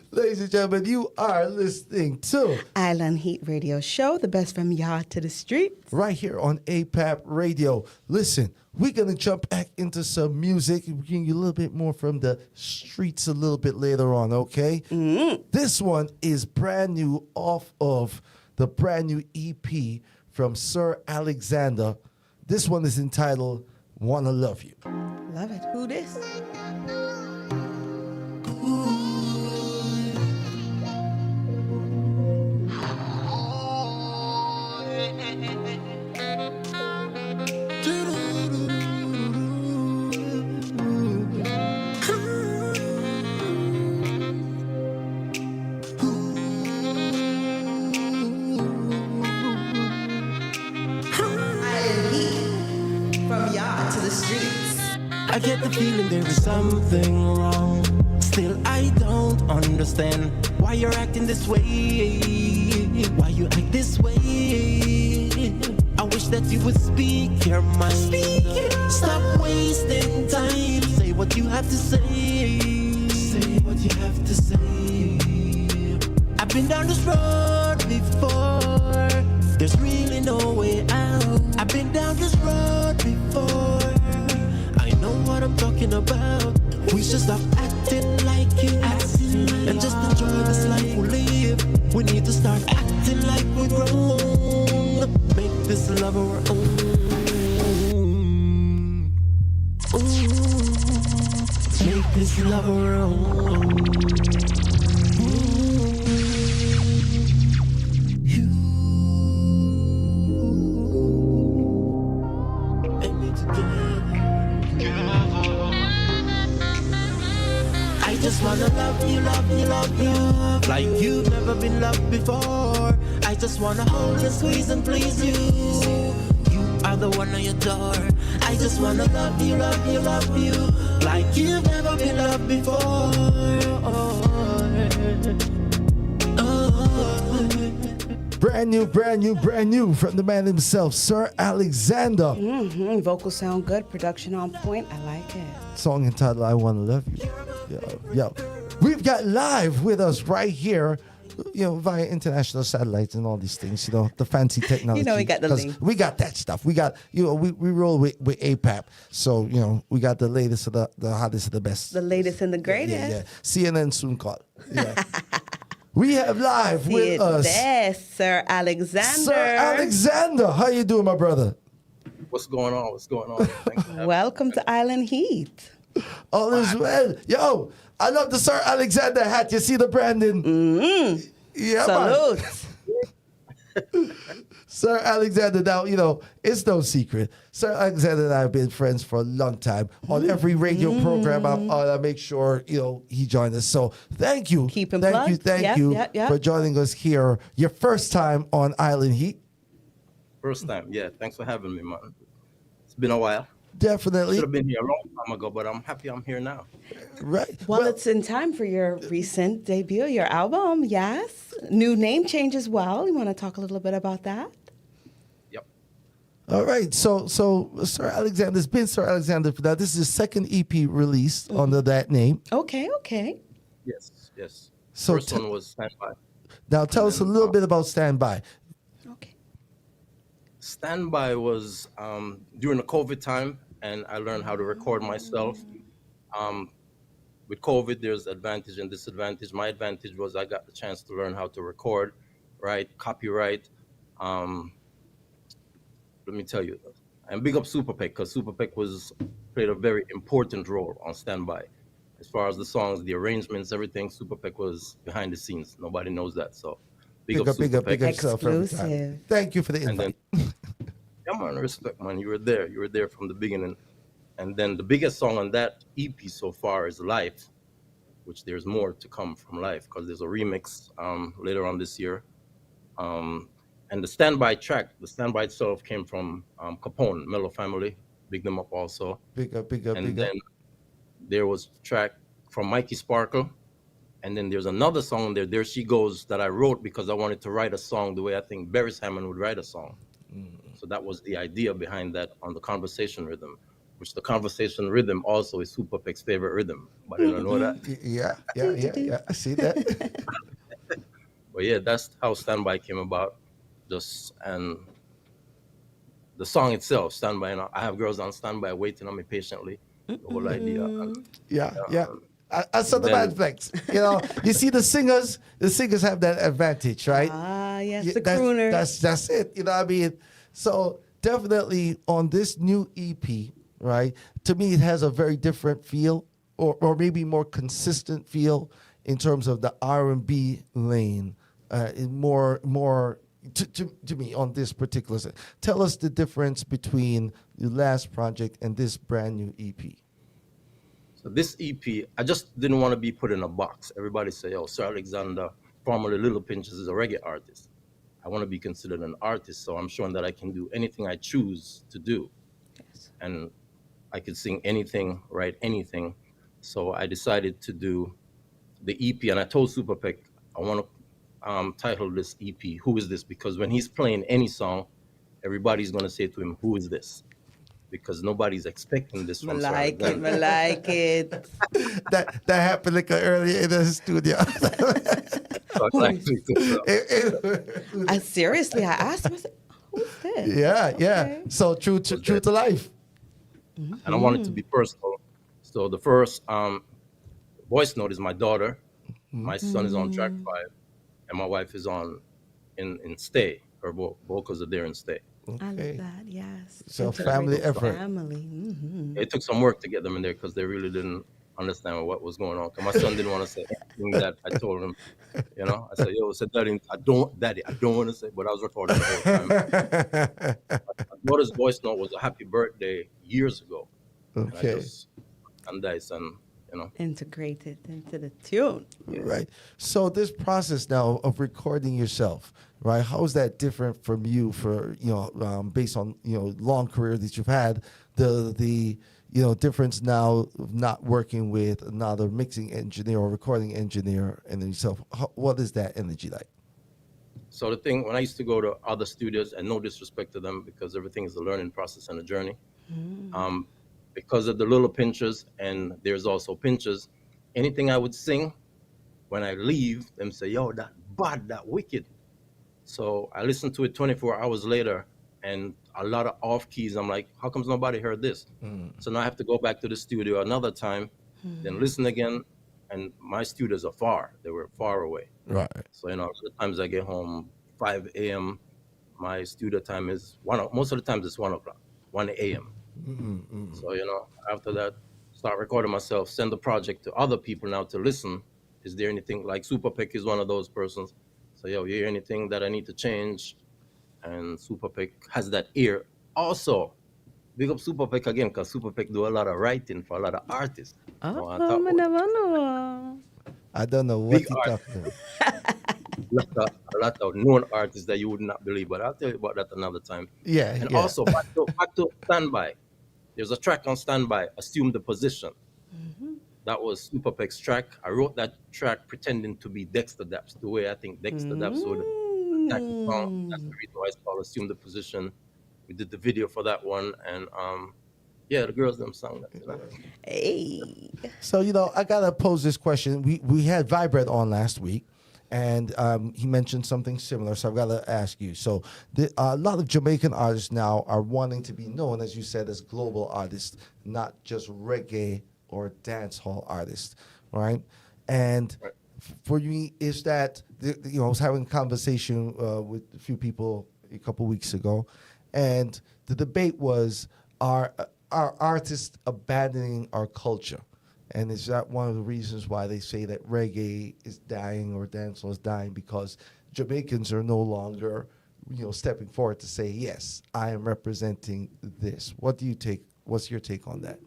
Ladies and gentlemen, you are listening to Island Heat Radio Show, the best from yard to the streets. right here on APAP Radio. Listen, we're going to jump back into some music and bring you a little bit more from the streets a little bit later on, okay? This one is brand new off of the brand new EP from Sir Alexander. This one is entitled Wanna Love You. Love it. Who this? From yard to the streets. I get the feeling there is something wrong. Still, I don't understand why you're acting this way. Why you act this way? I wish that you would speak your mind. Stop wasting time. Say what you have to say. Say what you have to say. I've been down this road before. There's really no way out. I've been down this road before. I know what I'm talking about. We should stop acting like it and just enjoy this life we live. We need to start acting like we're grown. Make this love our own. Make this love our own. I just wanna love you, love you, love you, like you've never been loved before. I just wanna hold and squeeze and please you. You are the one I adore. I just wanna love you, love you, love you, like you've never been loved before. Brand new from the man himself, Sir Alexander. Vocals sound good, production on point. I like it. Song entitled I Wanna Love You. Yo. We've got live with us right here, via international satellites and all these things, the fancy technology. We got the 'Cause link. we got that stuff. We got, we roll with APAP. So, we got the latest of the hottest of the best. The latest and the greatest. Yeah. CNN soon call. Yeah. We have live See with it us there, Sir Alexander. Sir Alexander. How you doing, my brother? What's going on? Thanks for having me. Welcome to Island Heat. All is well. Yo, I love the Sir Alexander hat. You see the branding? Yeah, Salute. man. Sir Alexander, now, it's no secret. Sir Alexander and I have been friends for a long time. On every radio program, I make sure, he joined us. So thank you. Keep him thank plugged. you, thank you for joining us here. Your first time on Island Heat. First time, yeah. Thanks for having me, man. It's been a while. Definitely. Should have been here a long time ago, but I'm happy I'm here now. Right. Well, it's in time for your recent debut, your album, yes. New name change as well. You want to talk a little bit about that? Yep. All right. So Sir Alexander's been Sir Alexander for that. This is his second EP released under that name. Okay. Yes. So First one was Standby. Now tell us a little bit about Standby. Okay. Standby was during the COVID time, and I learned how to record myself. With COVID, there's advantage and disadvantage. My advantage was I got the chance to learn how to record, write, copyright. Let me tell you, and big up Super Peck, because Super Peck played a very important role on Standby. As far as the songs, the arrangements, everything, Super Peck was behind the scenes. Nobody knows that, so big up Super Peck. Big up yourself every time. Exclusive. Thank you for the invite. Yeah, man, respect, man. You were there from the beginning. And then the biggest song on that EP so far is Life, which there's more to come from Life, because there's a remix later on this year. And the Standby track, the Standby itself came from Capone, Mellow Family. Big them up also. Big up. And then there was a track from Mikey Sparkle. And then there's another song There She Goes, that I wrote because I wanted to write a song the way I think Beres Hammond would write a song. So that was the idea behind that on the conversation rhythm, which the conversation rhythm also is Super Pec's favorite rhythm. But I don't know that. Yeah. I see that. But yeah, that's how Standby came about. And the song itself, Standby, and I have girls on standby waiting on me patiently. The whole idea. Yeah. I saw the bad flex. You see the singers have that advantage, right? Yes, the crooner. That's it. You know what I mean? So definitely on this new EP, right? To me, it has a very different feel, or maybe more consistent feel in terms of the R&B lane. More to me on this particular set. Tell us the difference between the last project and this brand new EP. So this EP, I just didn't want to be put in a box. Everybody say, "Oh, Sir Alexander, formerly Little Pinches, is a reggae artist." I want to be considered an artist, so I'm showing that I can do anything I choose to do, and I could sing anything, write anything. So I decided to do the EP, and I told Super Pec I want to title this EP "Who Is This?" because when he's playing any song, everybody's gonna say to him, "Who is this?" Because nobody's expecting this from I like it. That happened like earlier in the studio. Seriously, I asked him, I said, who's this? Yeah. So true to life. And I want it to be personal. So the first voice note is my daughter. My son is on track 5, and my wife is on in Stay. Her vocals are there in Stay. Okay. I love that, yes. So family effort. It took some work to get them in there because they really didn't understand what was going on. Because my son didn't want to say anything that I told him. I said, Daddy, I don't want to say, but I was recording the whole time. My daughter's voice note was a happy birthday years ago. Okay. And dice and integrated into the tune. Right. So this process now of recording yourself, right? How is that different from you for based on long career that you've had? The difference now of not working with another mixing engineer or recording engineer and then yourself. What is that energy like? So the thing, when I used to go to other studios, and no disrespect to them because everything is a learning process and a journey. Because of the little pinches, and there's also pinches, anything I would sing, when I leave, them say, "Yo, that bad, that wicked." So I listen to it 24 hours later, and a lot of off keys. I'm like, how comes nobody heard this? So now I have to go back to the studio another time, then listen again. And my studios are far; they were far away. Right. So sometimes I get home 5 a.m. My studio time is most of the times it's 1 o'clock, 1 a.m. So after that, start recording myself, send the project to other people now to listen. Is there anything, like Super Pec is one of those persons, so you hear anything that I need to change? And Super Pec has that ear. Also, big up Super Pec again, because Super Pec do a lot of writing for a lot of artists. I never know. I don't know what you're talking about. A lot of known artists that you would not believe, but I'll tell you about that another time. Yeah. And also back to Standby. There's a track on Standby, Assume the Position. That was Super Pec's track. I wrote that track pretending to be Dexter Daps, the way I think Dexter Daps would attack the song. That's the reason why it's called Assume the Position. We did the video for that one, and the girls them sang that. Hey. So I gotta pose this question. We had Vibrate on last week, and he mentioned something similar. So I've got to ask you. So a lot of Jamaican artists now are wanting to be known, as you said, as global artists, not just reggae or dancehall artists, right? And for me, is that I was having a conversation with a few people a couple weeks ago, and the debate was: Are artists abandoning our culture? And is that one of the reasons why they say that reggae is dying or dancehall is dying? Because Jamaicans are no longer, stepping forward to say, yes, I am representing this. What's your take on that?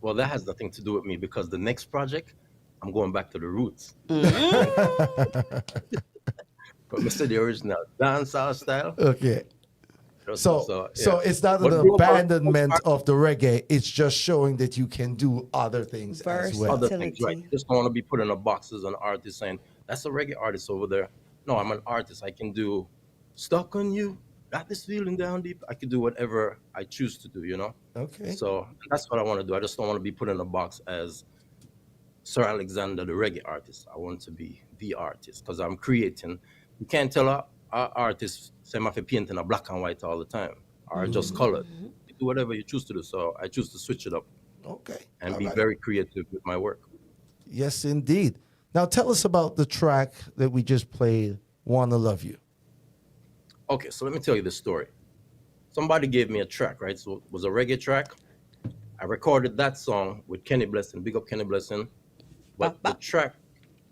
Well, that has nothing to do with me because the next project, I'm going back to the roots. But Mr. The original dancehall style. Okay. So it's not an abandonment of the reggae. It's just showing that you can do other things as well. Other things, right? Just don't want to be put in a box as an artist saying, that's a reggae artist over there. No, I'm an artist. I can do Stuck on You. got this feeling down deep. I could do whatever I choose to do, you know? Okay. So that's what I want to do. I just don't want to be put in a box as Sir Alexander, the reggae artist. I want to be the artist because I'm creating. You can't tell a artist, say, I paint in a black and white all the time or just colored. You do whatever you choose to do. So I choose to switch it up. Okay. And All be right. very creative with my work. Yes, indeed. Now tell us about the track that we just played, Wanna Love You. Okay, so let me tell you the story. Somebody gave me a track, right? So it was a reggae track. I recorded that song with Kenny Blessing, big up Kenny Blessing. But the track,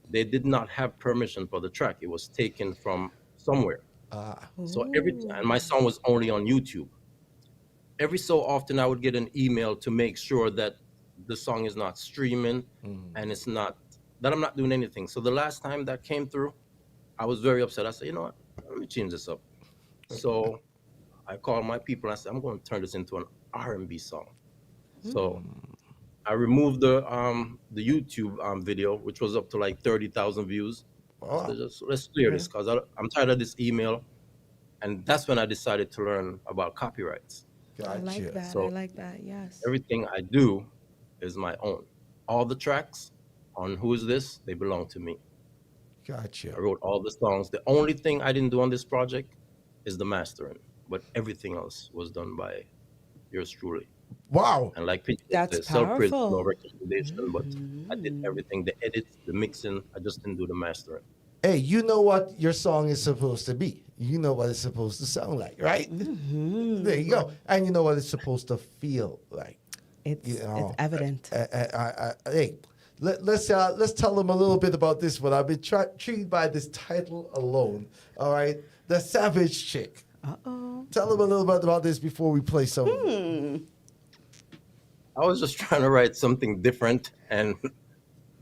they did not have permission for the track. It was taken from somewhere. So and my song was only on YouTube. Every so often I would get an email to make sure that the song is not streaming and it's not, that I'm not doing anything. So the last time that came through, I was very upset. I said, you know what, let me change this up. So I called my people and I said, I'm going to turn this into an R&B song. So I removed the YouTube video, which was up to like 30,000 views. So just, let's clear this because I'm tired of this email. And that's when I decided to learn about copyrights. Gotcha. I like that. So I like that. Yes. everything I do is my own. All the tracks on Who Is This, they belong to me. Gotcha. I wrote all the songs. The only thing I didn't do on this project is the mastering, but everything else was done by yours truly. Wow. And like Pinch That's said, self-praise, no powerful. recommendation, but I did everything, the edits, the mixing. I just didn't do the mastering. Hey, you know what your song is supposed to be. You know what it's supposed to sound like, right? There you go. And you know what it's supposed to feel like. It's You know, evident. Hey, let's tell them a little bit about this one. I've been intrigued by this title alone. All right, The Savage Chick. Tell them a little bit about this before we play some. I was just trying to write something different, and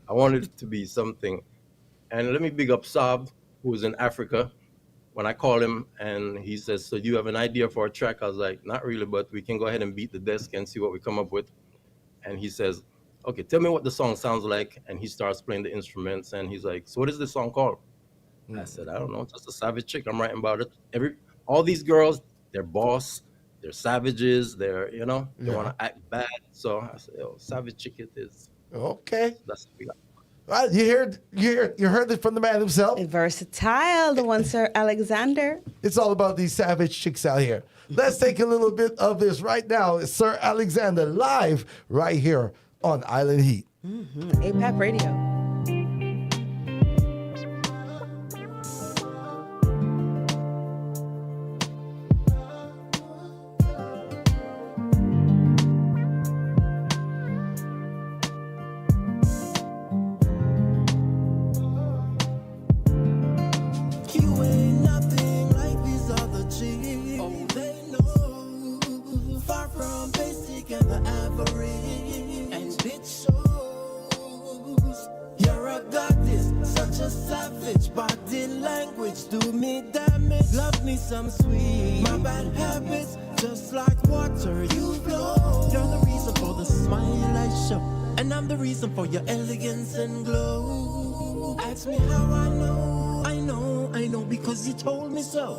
I wanted it to be something. And let me big up Saab, who is in Africa. When I call him and he says, so do you have an idea for a track? I was like, not really, but we can go ahead and beat the desk and see what we come up with. And he says, okay, tell me what the song sounds like. And he starts playing the instruments and he's like, so what is this song called? I said, I don't know, just a savage chick. I'm writing about it. All these girls, they're boss, they're savages, they're, they want to act bad. So I said, savage chick it is. Okay. That's what we got. Well, you heard it from the man himself. Versatile, the one Sir Alexander. It's all about these savage chicks out here. Let's take a little bit of this right now. It's Sir Alexander live right here on Island Heat. APAP Radio. You ain't nothing like these other chicks. Oh, they know. Far from basic and the average. And it shows. You're a goddess, such a savage. Body language do me damage. Love me some sweet. My bad habits, just like water you flow. You're the reason for the smile I show. And I'm the reason for your elegance and glow. Ask me how I know. I know because you told me so.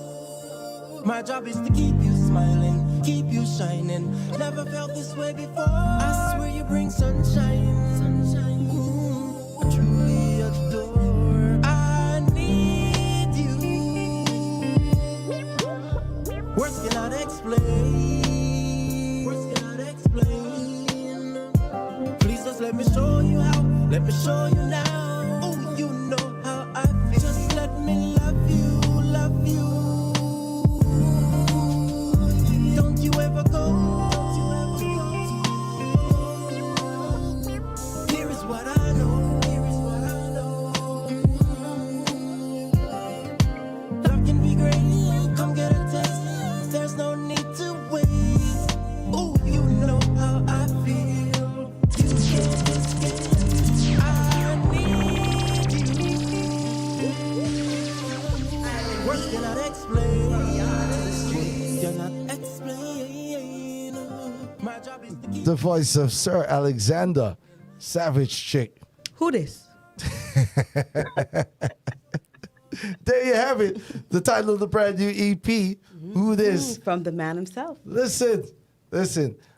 My job is to keep you smiling, keep you shining. Never felt this way before. I swear you bring sunshine. Ooh, I truly adore. I need you. Words cannot explain. Words cannot explain. Please just let me show you how. Let me show you now. Oh, you know how I feel. Just let me love you, love you. Don't you ever go. Here is what I know. Here is what I know. Love can be great. Come get a taste. There's no need to wait. Oh, you know how I feel. You can't escape. I need you. Words cannot explain. Cannot explain. My job is to keep. The voice of Sir Alexander, Savage Chick. Who this? There you have it. The title of the brand new EP, Who this? From the man himself. Listen.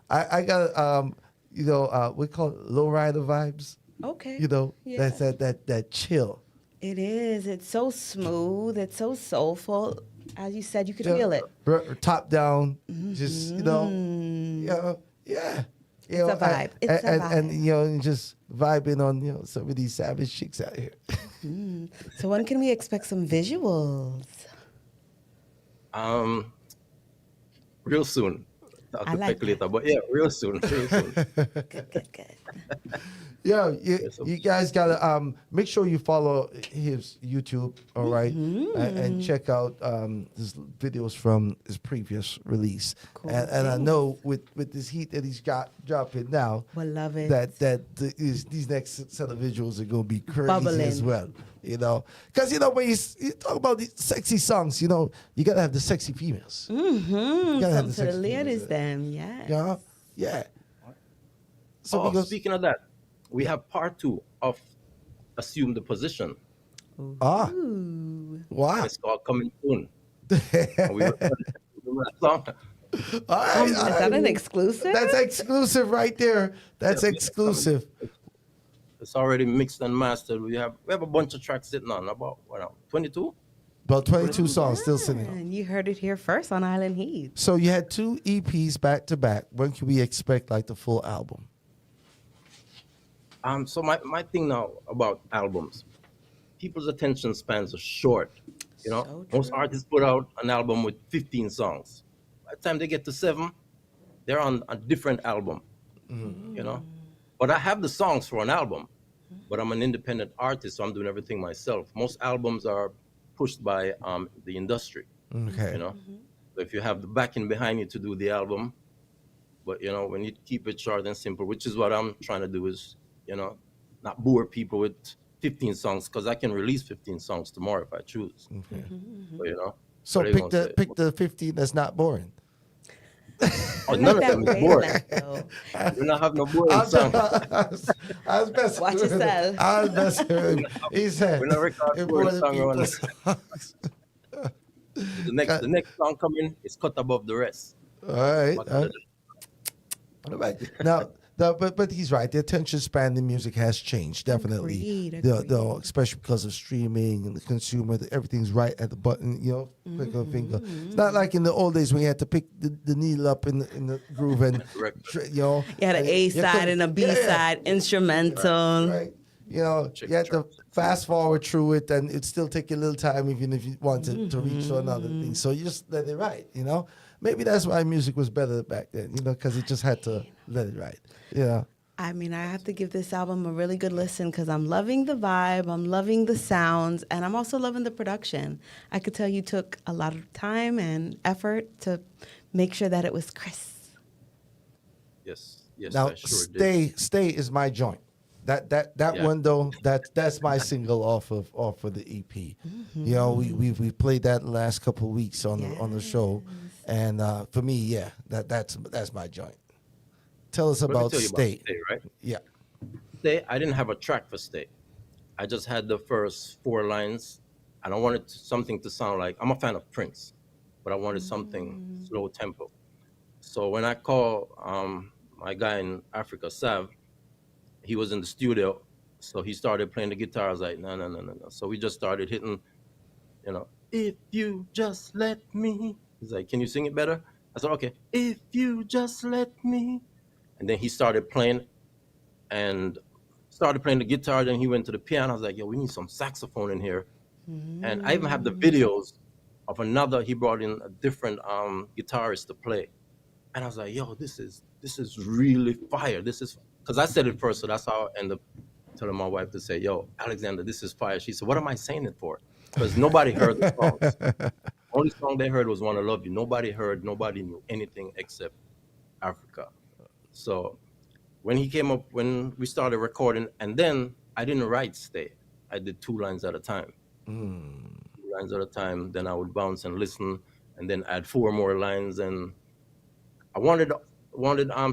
I got we call it lowrider vibes. Okay. That's that chill. It is. It's so smooth. It's so soulful. As you said, you could feel it. Top down, just yeah. It's a vibe. It's a vibe. And just vibing on some of these savage chicks out here. So when can we expect some visuals? Real soon. I like later, but yeah, real soon. Good. Yeah, you guys gotta make sure you follow his YouTube, all right, and check out his videos from his previous release. Cool. And I know with this heat that he's got dropping now, we'll love it. These next set of visuals are gonna be crazy Bubbling. as well. Because when you talk about these sexy songs, you gotta have the sexy females. Mm-hmm. Gotta have Some the to the sexy ladies, females. them, yes. Yeah. So Speaking of that, we have part 2 of Assume the Position. Wow. It's called Coming Soon. And we recorded that song. All right, Is that an exclusive? That's exclusive right there. That's exclusive. It's already mixed and mastered. We have a bunch of tracks sitting on, about 22? About 22 songs still sitting on. And you heard it here first on Island Heat. So you had 2 EPs back to back. When can we expect the full album? So my thing now about albums, people's attention spans are short. So Most true. artists put out an album with 15 songs. By the time they get to 7, they're on a different album. But I have the songs for an album, but I'm an independent artist, so I'm doing everything myself. Most albums are pushed by the industry. Okay. So if you have the backing behind you to do the album, but when you keep it short and simple, which is what I'm trying to do, is not bore people with 15 songs, because I can release 15 songs tomorrow if I choose. Okay. But, So what are you gonna say? pick the 15 that's not boring. Oh, none of them is boring. Though. You don't have no boring songs. I was messing Watch with him. yourself. I was messing with him. He said, We're not recording boring song around this. songs. The next song coming is cut above the rest. All right. All right. Now, but he's right. The attention span in music has changed, definitely. Agreed. Especially because of streaming and the consumer. Everything's right at the button, click of a finger. It's not like in the old days when you had to pick the needle up in the groove and, You had an A side and a B side, instrumental. Right. You had to fast forward through it, and it'd still take you a little time, even if you wanted to reach to another thing. So you just let it ride, Maybe that's why music was better back then, because it just had to let it ride. Yeah. I mean, I have to give this album a really good listen because I'm loving the vibe, I'm loving the sounds, and I'm also loving the production. I could tell you took a lot of time and effort to make sure that it was crisp. Yes, Now, I sure did. Stay is my joint. That one though, that's my single off of the EP. We played that the last couple of weeks on the show, and for me, that's my joint. Tell us Let me about tell you Stay. about Stay, right? Yeah. Stay, I didn't have a track for Stay. I just had the first 4 lines, and I wanted something to sound like, I'm a fan of Prince, but I wanted something slow tempo. So when I called my guy in Africa, Sav, he was in the studio, so he started playing the guitar. I was like, no. So we just started hitting, if you just let me. He's like, can you sing it better? I said, okay, if you just let me. And then he started playing the guitar. Then he went to the piano. I was like, yo, we need some saxophone in here. And I even have the videos of he brought in a different guitarist to play. And I was like, yo, this is really fire. This is, because I said it first, so that's how I ended up telling my wife to say, yo, Alexander, this is fire. She said, what am I saying it for? Because nobody heard the songs. Only song they heard was Wanna Love You. Nobody knew anything except Africa. So when we started recording, and then I didn't write Stay. I did 2 lines at a time. 2 lines at a time, then I would bounce and listen, and then add 4 more lines. And I wanted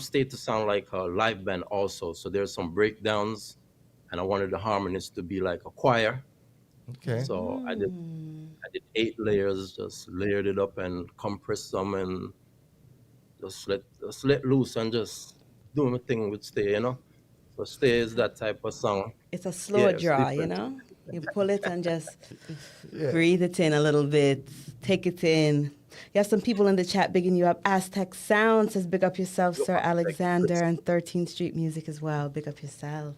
Stay to sound like a live band also. So there's some breakdowns, and I wanted the harmonists to be like a choir. Okay. So I I did 8 layers, just layered it up and compressed some and just let loose and just do my thing with Stay, you know. So Stay is that type of song. It's a Yeah, slower it's draw, you different. know? You pull it and just Yeah. breathe it in a little bit, take it in. You have some people in the chat bigging you up. Aztec Sound says, big up yourself, Sir Alexander, and 13th Street Music as well. Big up yourself.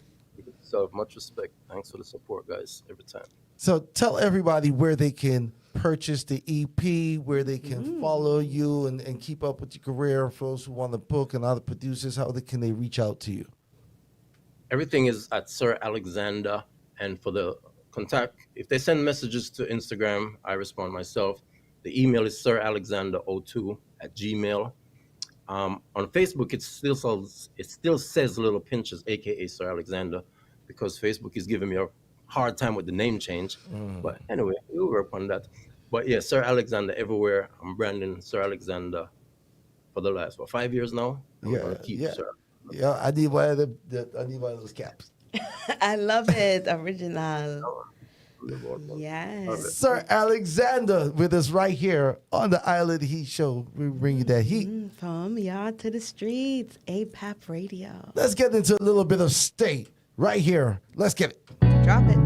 So much respect. Thanks for the support, guys, every time. So tell everybody where they can purchase the EP, where they can follow you and keep up with your career. For those who want to book and other producers, how can they reach out to you? Everything is at Sir Alexander. And for the contact, if they send messages to Instagram, I respond myself. The email is siralexander02@gmail. On Facebook, it still says Little Pinches, aka Sir Alexander, because Facebook is giving me a hard time with the name change. But anyway, we'll work on that. But yeah, Sir Alexander everywhere. I'm branding Sir Alexander for the last 5 years now. I'm gonna keep Sir. Yeah, I need one of those caps. I love it. Original. Yes. Sir Alexander with us right here on the Island Heat Show. We bring you that heat. From yard to the streets, APAP Radio. Let's get into a little bit of Stay right here. Let's get it. Drop it.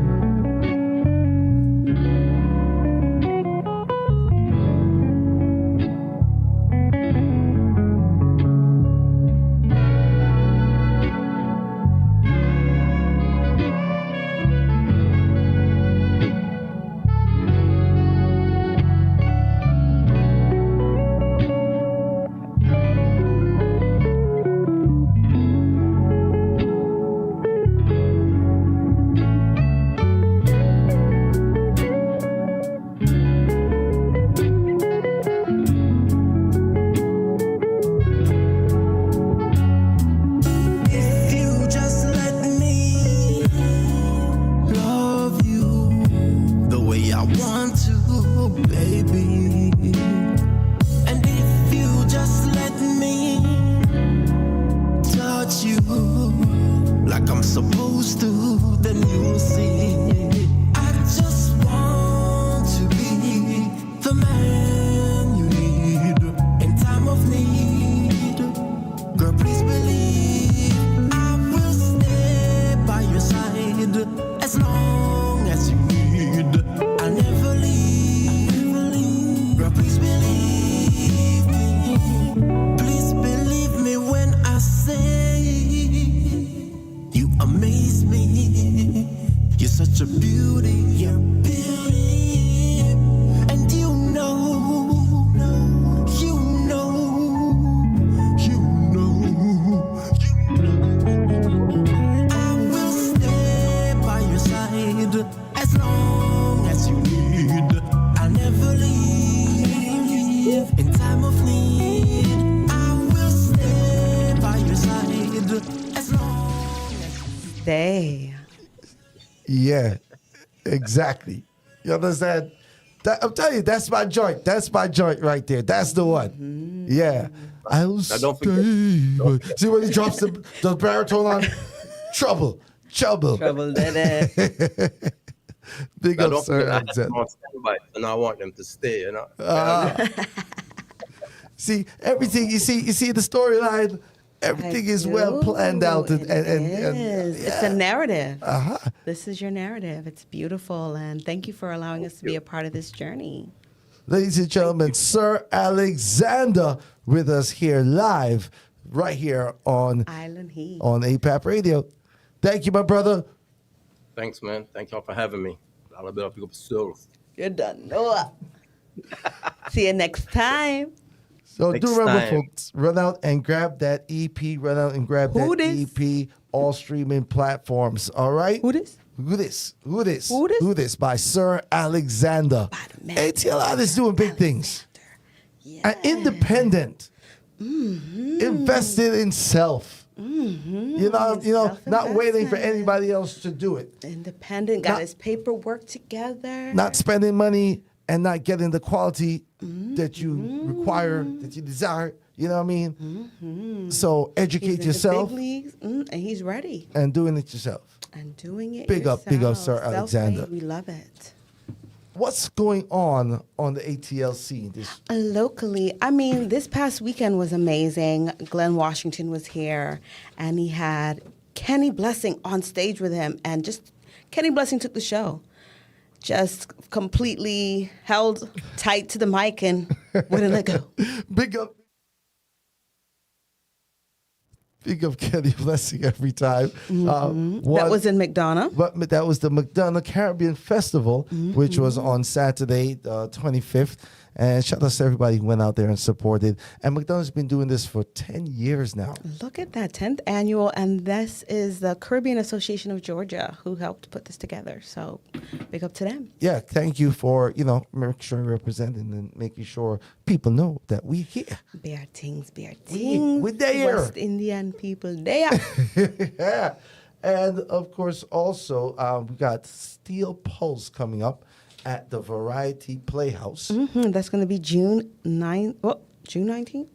Yeah, exactly. You understand? I'm telling you, that's my joint. That's my joint right there. That's the one. Yeah. I'll stay. Don't forget. See when he drops the baritone on? Trouble. Trouble did it. Big Now, up, don't sir. forget, I had them on standby, and I want them to stay, you know. See, everything, you see the storyline, everything is well planned out. And It's a narrative. Uh-huh. This is your narrative. It's beautiful. And thank you for allowing us to be a part of this journey. Ladies and gentlemen, Sir Alexander with us here live, right here on Island Heat. on APAP Radio. Thank you, my brother. Thanks, man. Thank y'all for having me. I'll be up yourself. You're done. Noah. See you next time. So Next do remember, time. folks, run out and grab that EP. Run out and grab Who that EP. All streaming platforms. All right? Who this? Who this? Who this? Who this? Who this? By Sir Alexander. ATL is doing big things. And independent. Invested in self. You know, not waiting for anybody else to do it. Independent, got Not- his paperwork together. Not spending money and not getting the quality that you require, that you desire. You know what I mean? So He's educate in the yourself big leagues, and he's ready. and doing it yourself. And doing it Big up, yourself. Sir Self-made, Alexander. We love it. what's going on the ATL scene? Locally, I mean, this past weekend was amazing. Glenn Washington was here, and he had Kenny Blessing on stage with him, and just Kenny Blessing took the show. Just completely held tight to the mic and wouldn't let go. Big up Kenny Blessing every time. That was in McDonough. But that was the McDonough Caribbean Festival, which was on Saturday, 25th. And shout out to everybody who went out there and supported. And McDonough's been doing this for 10 years now. Look at that, 10th annual. And this is the Caribbean Association of Georgia who helped put this together. So big up to them. Yeah, thank you for, making sure you're representing and making sure people know that we here. Bear things. We're there. West Indian people there. Yeah. And, of course, also, we got Steel Pulse coming up at the Variety Playhouse. That's going to be June 9th. Well, June 19th?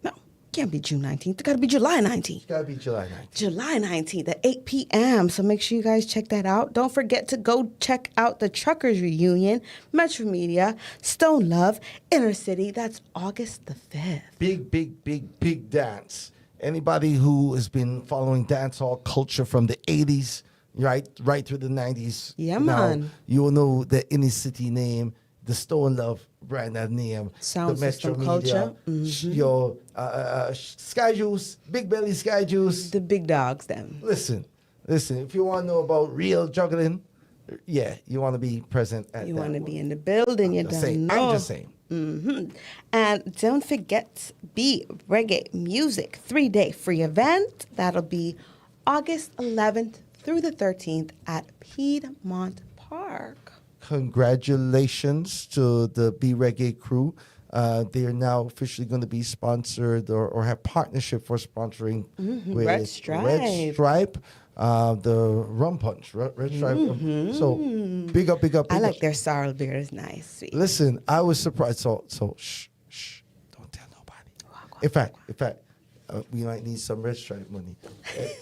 No, can't be June 19th. It got to be July 19th. It's got to be July 19th. July 19th at 8 p.m. So make sure you guys check that out. Don't forget to go check out the Truckers Reunion, Metro Media, Stone Love, Inner City. That's August the 5th. Big dance. Anybody who has been following dancehall culture from the 80s, right through the 90s. Yeah, now, man. You will know the Inner City name, the Stone Love brand name, Sound the Metro System Media, culture. Sky Juice, Big Belly Sky Juice. The big dogs, them. Listen, if you want to know about real juggling, yeah, you want to be present at You that want to one. be in the building, you don't know. I'm just saying. And don't forget, Be Reggae Music 3-day free event. That'll be August 11th through the 13th at Piedmont Park. Congratulations to the Be Reggae crew. They are now officially going to be sponsored or have partnership for sponsoring with Red Stripe. Red Stripe, the Rum Punch, Red Stripe. So big up. I like their sorrel beer. It's nice, sweet. Listen, I was surprised. So shh, don't tell nobody. In fact, we might need some Red Stripe money.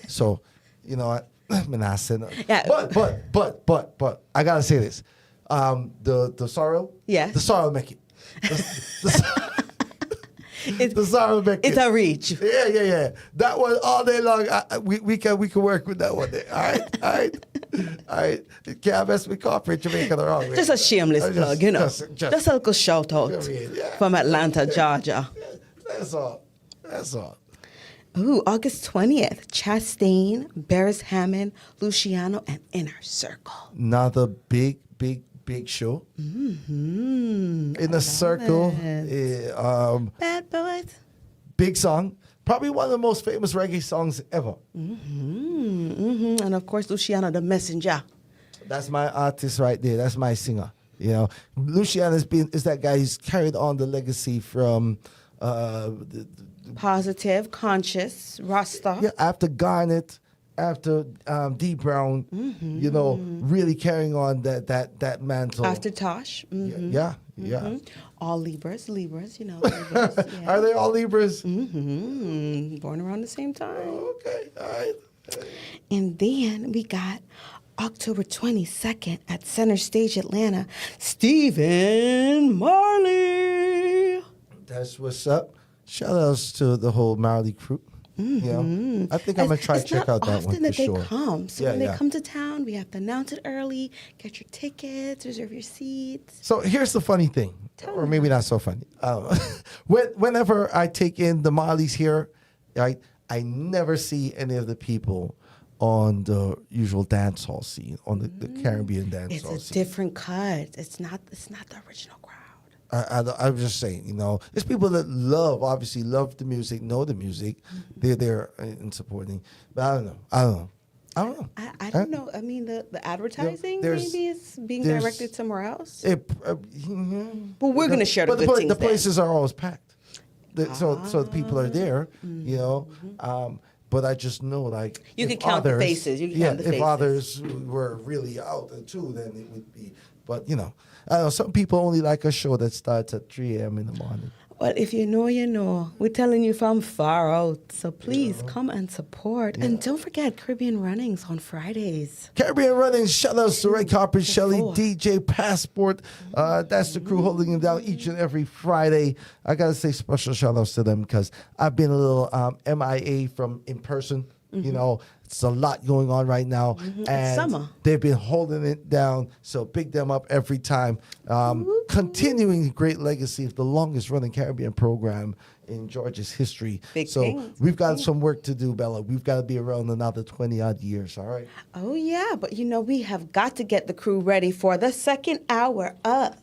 So, you know what? I'm not saying nothing. Yeah. But I gotta say this. The sorrel. Yeah. The sorrel make it. The sorrel make it. It's a reach. Yeah. That one all day long. We can work with that one. All right. Can't mess with corporate Jamaica the wrong way. Just a shameless plug, you know. Just a little shout out from Atlanta, Georgia. That's all. Ooh, August 20th, Chastain, Barris Hammond, Luciano, and Inner Circle. Another big show. Inner Circle. Bad Boys. Big song. Probably one of the most famous reggae songs ever. And of course, Luciano, the messenger. That's my artist right there. That's my singer. You know, Luciano is that guy who's carried on the legacy from Positive, Conscious, Rasta. Yeah, after Garnet, after D Brown, you know, really carrying on that mantle. After Tosh. Yeah. All Libras, you know. Libras, yeah. Are they all Libras? Born around the same time. Okay, all right. And then we got October 22nd at Center Stage, Atlanta, Stephen Marley. That's what's up. Shout outs to the whole Marley crew. You know, I think I'm going to try to check out that one for that sure. They come. So when they come to town, we have to announce it early, get your tickets, reserve your seats. So here's the funny thing, or maybe not so funny. Whenever I take in the Marleys here, right, I never see any of the people on the usual dance hall scene, on the Caribbean dance hall scene. It's a different cut. It's not the original crowd. I'm just saying, you know, there's people that obviously love the music, know the music. They're there and supporting. But I don't know. I don't know. I mean, the advertising maybe is being directed somewhere else. But we're going to share the good things. The places are always packed. So the people are there, you know. But I just know, like, you can count the faces. If others were really out too, then it would be. But you know, I know some people only like a show that starts at 3 a.m. in the morning. Well, if you know, you know. We're telling you from far out. So please come and support. Yeah. And don't forget Caribbean Runnings on Fridays. Caribbean Runnings, shout outs to Red Carpet, Shelly, DJ Passport. That's the crew holding it down each and every Friday. I got to say special shout outs to them because I've been a little MIA from in person. You know, it's a lot going on right now. And summer. They've been holding it down. So big them up every time. Continuing the great legacy of the longest running Caribbean program in Georgia's history. We've got some work to do, Bella. We've got to be around another 20 odd years, all right? Oh, yeah. But, you know, we have got to get the crew ready for the second hour of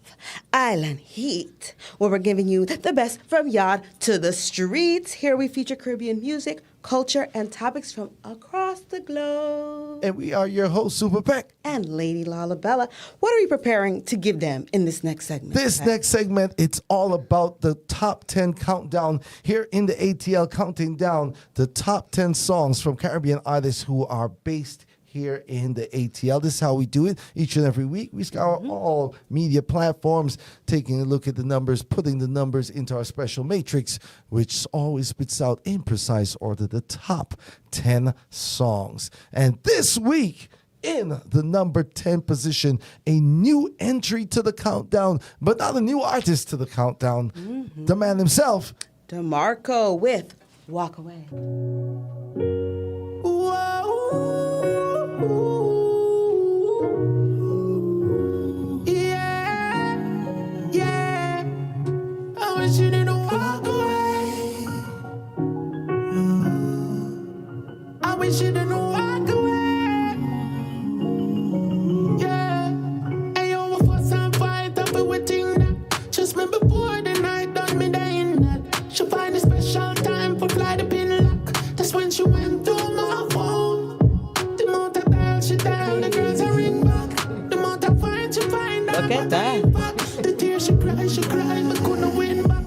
Island Heat, where we're giving you the best from yard to the streets. Here we feature Caribbean music, culture, and topics from across the globe. And we are your host, Super Peck. And Lady Lalabella. What are we preparing to give them in this next segment? This next segment, it's all about the top 10 countdown here in the ATL, counting down the top 10 songs from Caribbean artists who are based here in the ATL. This is how we do it each and every week. We scour all media platforms, taking a look at the numbers, putting the numbers into our special matrix, which always spits out in precise order the top 10 songs. And this week, in the number 10 position, a new entry to the countdown, but not a new artist to the countdown. The man himself, DeMarco with Walk Away. I wish you didn't walk away. I wish you didn't walk away. Yeah. And you will fuss and fight up everything that. Just me before the night done me dying that. She find a special time for fly the pin lock. That's when she went through my phone. The more I dial, she dial, the girls I ring back. The more I find, she find out. Look at that. The tears she cry, but couldn't win back.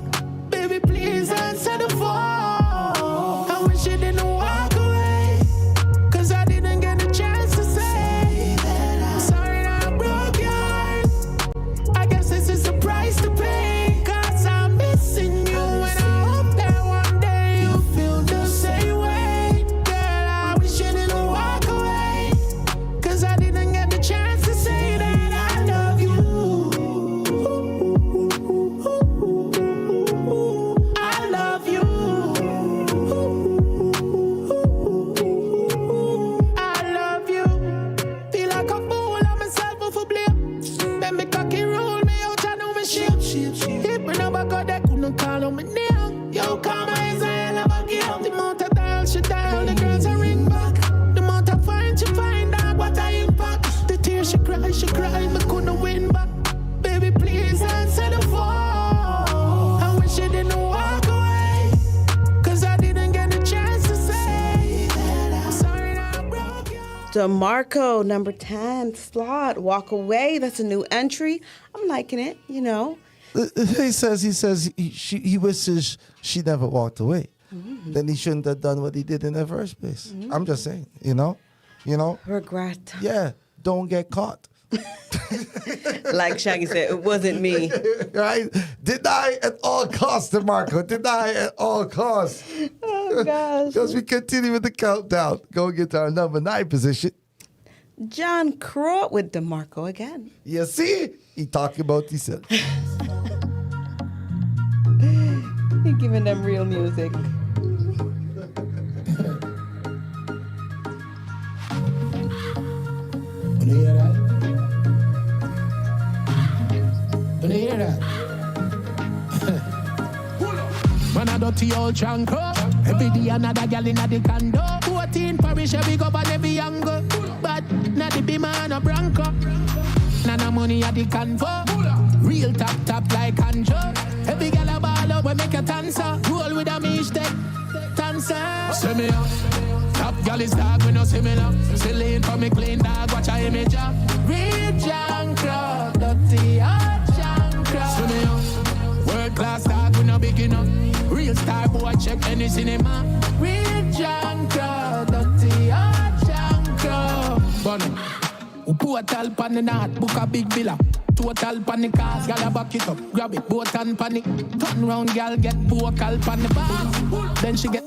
Baby, please answer the phone. I wish you didn't walk away, 'cause I didn't get a chance to say sorry that I broke your heart. I guess this is the price to pay, 'cause I'm missing you, and I hope that one day you feel the same way. Girl, I wish you didn't walk away, 'cause I didn't get the chance to say that I love you. I love you. I love you. Feel like a fool, I'm myself for blame. Then me cocky roll me out, I know me shit. Hit me no back, they couldn't call on me name. Yo, come on, is a hell of a game. The more I dial, she dial, the girls I ring back. The more I find, she find out what I impact. The tears she cry, me couldn't win back. Baby, please answer the phone. I wish you didn't walk away, 'cause I didn't get a chance to say sorry that I broke you. DeMarco, number 10 slot, Walk Away. That's a new entry. I'm liking it, you know. he says he wishes she never walked away. Then he shouldn't have done what he did in the first place. I'm just saying, you know. Regret. Yeah, don't get caught. Like Shaggy said, it wasn't me. Right? Deny at all costs, DeMarco. Deny at all costs. Oh, gosh. Because we continue with the countdown. Go get to our number 9 position. John Crow with DeMarco again. You see? He talking about himself. He giving them real music. Wanna hear that? Wanna hear that? Man a dirty old chanko. Every day another gal inna the condo. 14 parish every go on every angle. But not the beamer and a bronco. Nana money at the convo. Real top like Anjo. Every gal a ball up we make a dancer. Roll with a mish take dancer. See me up. Top gal is dog we no see me now. Celine for me clean dog watch a image up. Real jankro, dirty old jankro. See me up. World class dog we no big enough. Real star boy check any cinema. Real jankro, dirty old jankro. Bunny. Who put a tall pan the north, book a big villa. total panic. Cause gal a back it up, grab it, both and panic. Turn round, gal get vocal pan the bar. Then she get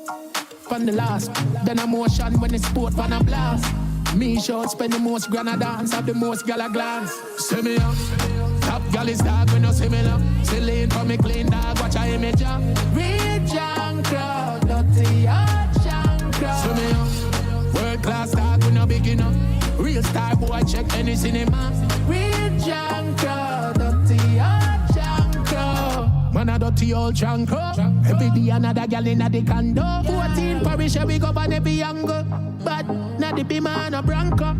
on the last. Then a motion when it's sport pan a blast. Me short spend the most granna dance, have the most gal a glance. See me up, top gal is dog when no similar. Silly for me clean dog, watch a image up. Rich and crowd, dirty and crowd. See me up, world class dog when no beginner. Real star boy check any cinema. Rich and crowd, dirty and crowd. Man a dirty old chanko. Every day another gal inna the condo. 14 parish we go on every angle. But not the Beenie no Bronco.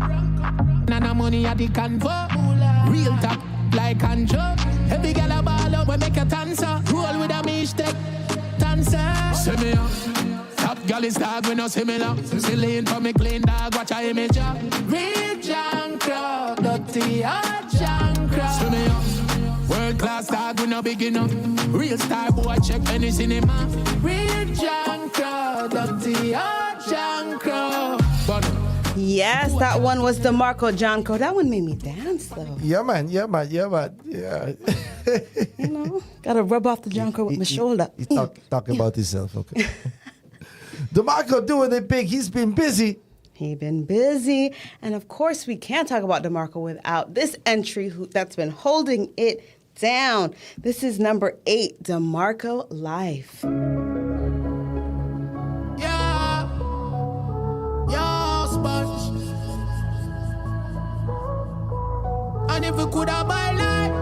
Nana money at the convo. Real top like Anjo. Every gal a ball up we make a dancer. Roll with a mistake, dancer. See me up. Top gal is dog we no similar. Silly for me clean dog watch a image up. Rich and crowd, dirty and crowd. See me up. World class dog we no beginner. Real star boy check any cinema. Rich and crowd, dirty and crowd. Yes, that one was DeMarco Jonko. That one made me dance though. Yeah, man. Yeah. You know, gotta rub off the Jonko with my shoulder. You talk about yourself, okay? DeMarco doing it big. He's been busy. He been busy. And of course, we can't talk about DeMarco without this entry that's been holding it down. This is number 8, DeMarco Life. Yeah. Yo, sponge. And if we could have buy life,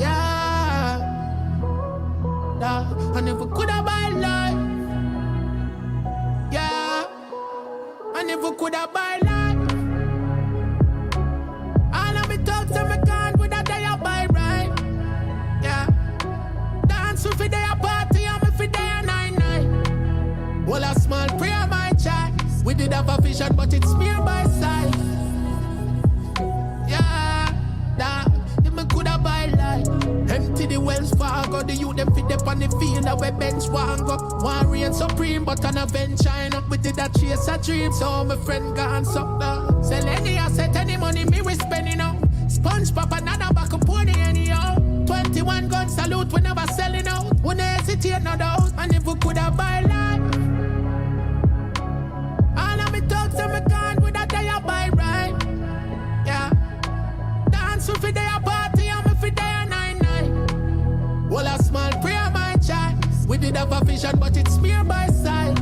yeah. And if we could have buy life, yeah. And if we could have buy life, all of me talks and me can't with a day I buy right, yeah. Dance with day a party and me for day a 9-9. Well, a small prayer my child. We did have a vision but it's mere by sight, yeah. If me could have buy life, empty the Wells Fargo, the youth them fit up on the field that we bench one go. One reign supreme, but an event shine up. We did that chase a dream, so my friend gone suck down. Sell any asset, any money, me we spending out. Sponge pop another back up pony anyhow. 21 gun salute, we never selling out. We never hesitate no doubt. And if we could have buy life, all of me talks and me can't with a day I buy right, yeah. Dance with a day a party and me for day a 9-9. Well, a small prayer my child. We did have a vision but it's mere by sight,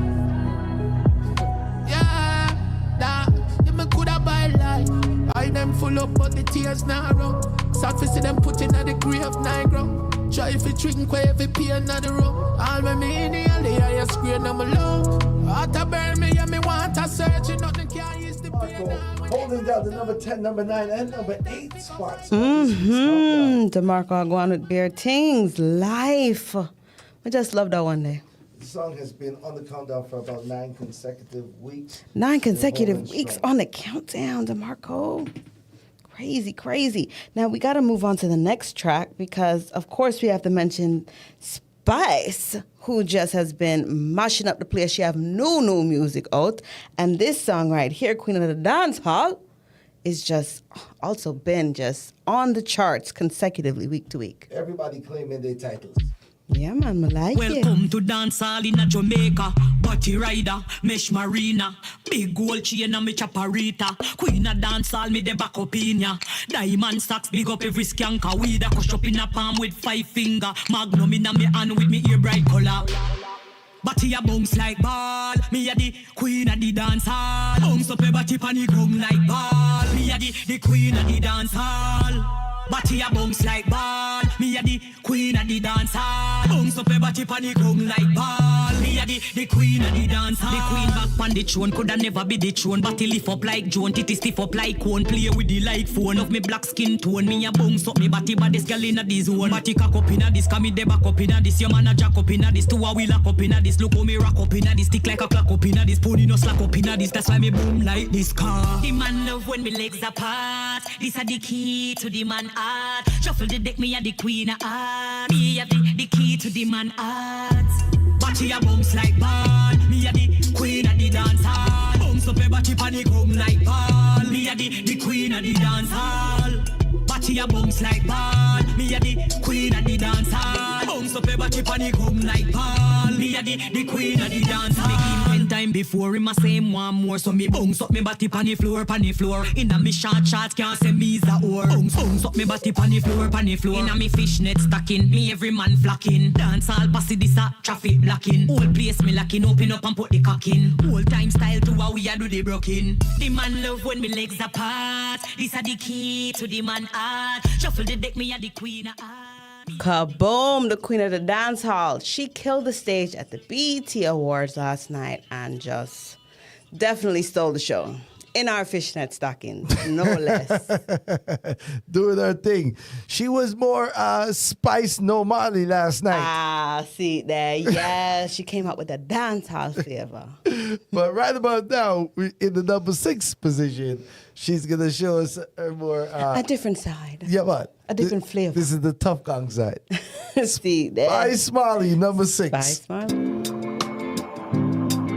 yeah. If me could have buy life, I them full up but the tears not run. Start to see them put in at the grave night ground. Try if you drink where every pain at the room. All my meaning and the highest screen I'm alone. Heart to burn me and me want to search it. Nothing can use the pain. Holding down the number 10, number 9, and number 8 spots. DeMarco going with Bare Things, Life. I just love that one day. The song has been on the countdown for about 9 consecutive weeks. 9 consecutive weeks on the countdown, DeMarco. Crazy. Now we got to move on to the next track because, of course, we have to mention Spice, who just has been mashing up the place. She have new music out. And this song right here, Queen of the Dancehall, is just also been just on the charts consecutively week to week. Everybody claiming their titles. Yeah, man, I like Welcome to Dancehall in a Jamaica. Body rider, mesh marina. Big gold chain and me chaparita. Queen of Dancehall, me the back up in ya. Diamond stacks, big up every skanker. Weed a crush up in a palm with 5 finger. Magnum in a me hand with me ear bright color. Body a bounce like ball. Me a the queen of the dancehall. Bounce up your body pan the ground like ball. Me a the queen of the dancehall. Body a bounce like ball. Me a the queen of the dance hall. Bounce up your body pan the ground like ball. Me a the queen of the dance hall. The queen back pan the throne coulda never be the throne. Body lift up like Joan, titty stiff up like cone. Play with the light phone of me black skin tone. Me a bounce up me body this girl inna the zone. Body cock up inna this, come me the back up inna this. Your man a jack up inna this, 2 a wheel lock up inna this. Look how me rock up inna this, stick like a clock up inna this. Pony no slack up inna this, that's why me boom like this car. The man love when me legs apart. This a the key to the man heart. Shuffle the deck, me a the queen of heart. Me a the key to the man heart. Body a bounce like ball. Me a the queen of the dance hall. Bounce up your body pan the ground like ball. Me a the queen of the dance hall. Body she a bounce like ball. Me a the queen of the dance hall. Bounce up every chip and he come like ball. Me a the queen of the dance hall. Make him one time before him a say him one more. So me bounce up me body pan the floor. Inna me short shorts can't say me's a whore. Bounce up me body pan the floor. Inna me fishnet stocking, me every man flocking. Dance all passy this a traffic blocking. Whole place me locking, open up and put the cock in. Whole time style to how we a do the broken. The man love when me legs apart. This a the key to the man heart. Shuffle the deck, me a the queen of heart. Kaboom, the queen of the dance hall. She killed the stage at the BET Awards last night and just definitely stole the show. In our fishnet stockings, no less. Doing her thing. She was more Spice No Molly last night. Ah, see there. Yes, she came out with a dance hall flavor. But right about now, in the number 6 position, she's going to show us her more... a different side. Yeah, what? A different flavor. This is the tough gang side. See there. Spice Molly, number 6. Spice Molly.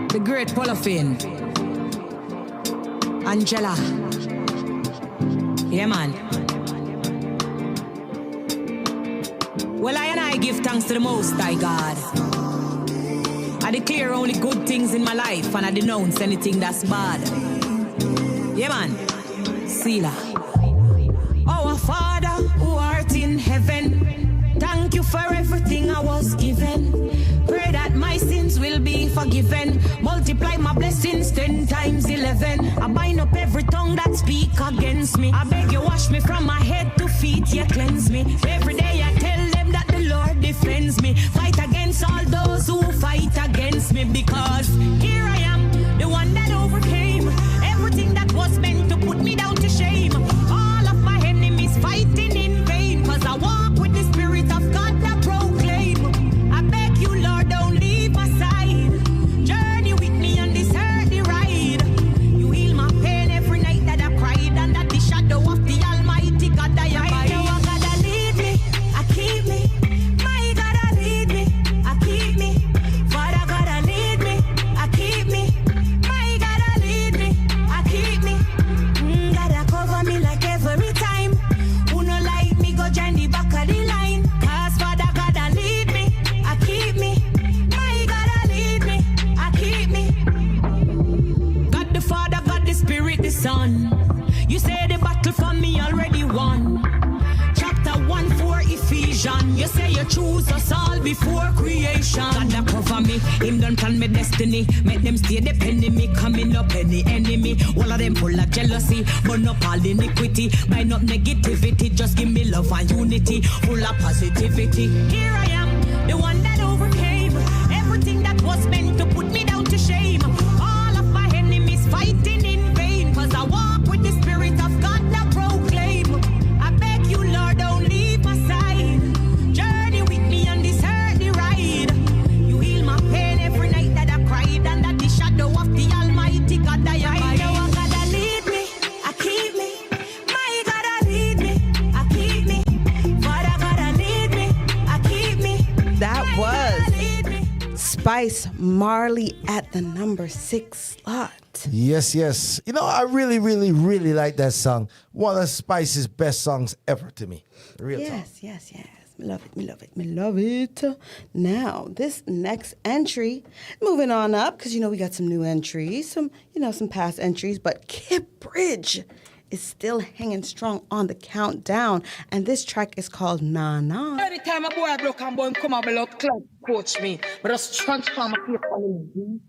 The great Polofin. Angela. Yeah, man. Well, I give thanks to the Most High God. I declare only good things in my life and I denounce anything that's bad. Yeah, man. Sila. Our Father who art in heaven, thank you for everything I was given. Pray that my sins will be forgiven. Multiply my blessings 10 times 11. I bind up every tongue that speak against me. I beg you wash me from my head to feet, you cleanse me. Every day I tell them that the Lord defends me. Fight against all those who fight against me. Because here I am, the one that overcame everything that was meant to put me down to shame. All of my enemies fighting in vain. Cause I walk with the Spirit of God that proclaim. I beg you, Lord, don't leave my side. Journey with me on this earthly ride. You heal my pain every night that I cried. Under the shadow of the Almighty God I abide. Know I gotta lead me, I keep me. My God, I lead me, I keep me. Father, gotta lead me, I keep me. My God, I lead me, I keep me. Gotta cover me like every time. Who no like me, go join the back of the line. Cause Father, gotta lead me, I keep me. My God, I lead me, I keep me. God the Father, God the Spirit, the Son. You say the battle for me already won. Chapter 1:4 Ephesians. You say you choose us all before creation. God that cover me, him done plan me destiny. Make them stay depending me, coming up any enemy. All of them full of jealousy, burn up all iniquity. Bind up negativity, just give me love and unity. Full of positivity. Here I am, the one that overcame everything that was meant to put me down to shame. All of my enemies fighting in vain. Cause I walk with the Spirit of God that proclaim. I beg you, Lord, don't leave my side. Journey with me on this earthly ride. You heal my pain every night that I cried. Under the shadow of the Almighty God I abide. Know I gotta lead me, I keep me. My God, I lead me, I keep me. Father, gotta lead me, I keep me. That was Spice Marley at the number 6 slot. Yes, yes. You know, I really, really, really like that song. One of Spice's best songs ever to me. Real talk. Yes. Me love it, me love it, me love it. Now, this next entry, moving on up, because, you know, we got some new entries, some past entries, but Kip Bridge is still hanging strong on the countdown, and this track is called Nah Nah. Anytime a boy broke and boy come out below club coach me, but just transform my face on him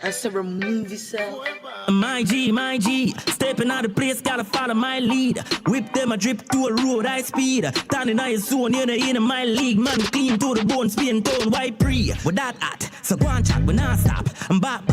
and say remove yourself. My G, stepping out of place, gotta follow my lead. Whip them a drip to a road high speed. Standing in zone, you're in my league. Man clean to the bone, spin tone, white pre. With that at, so go and chat, we not stop. I'm bop,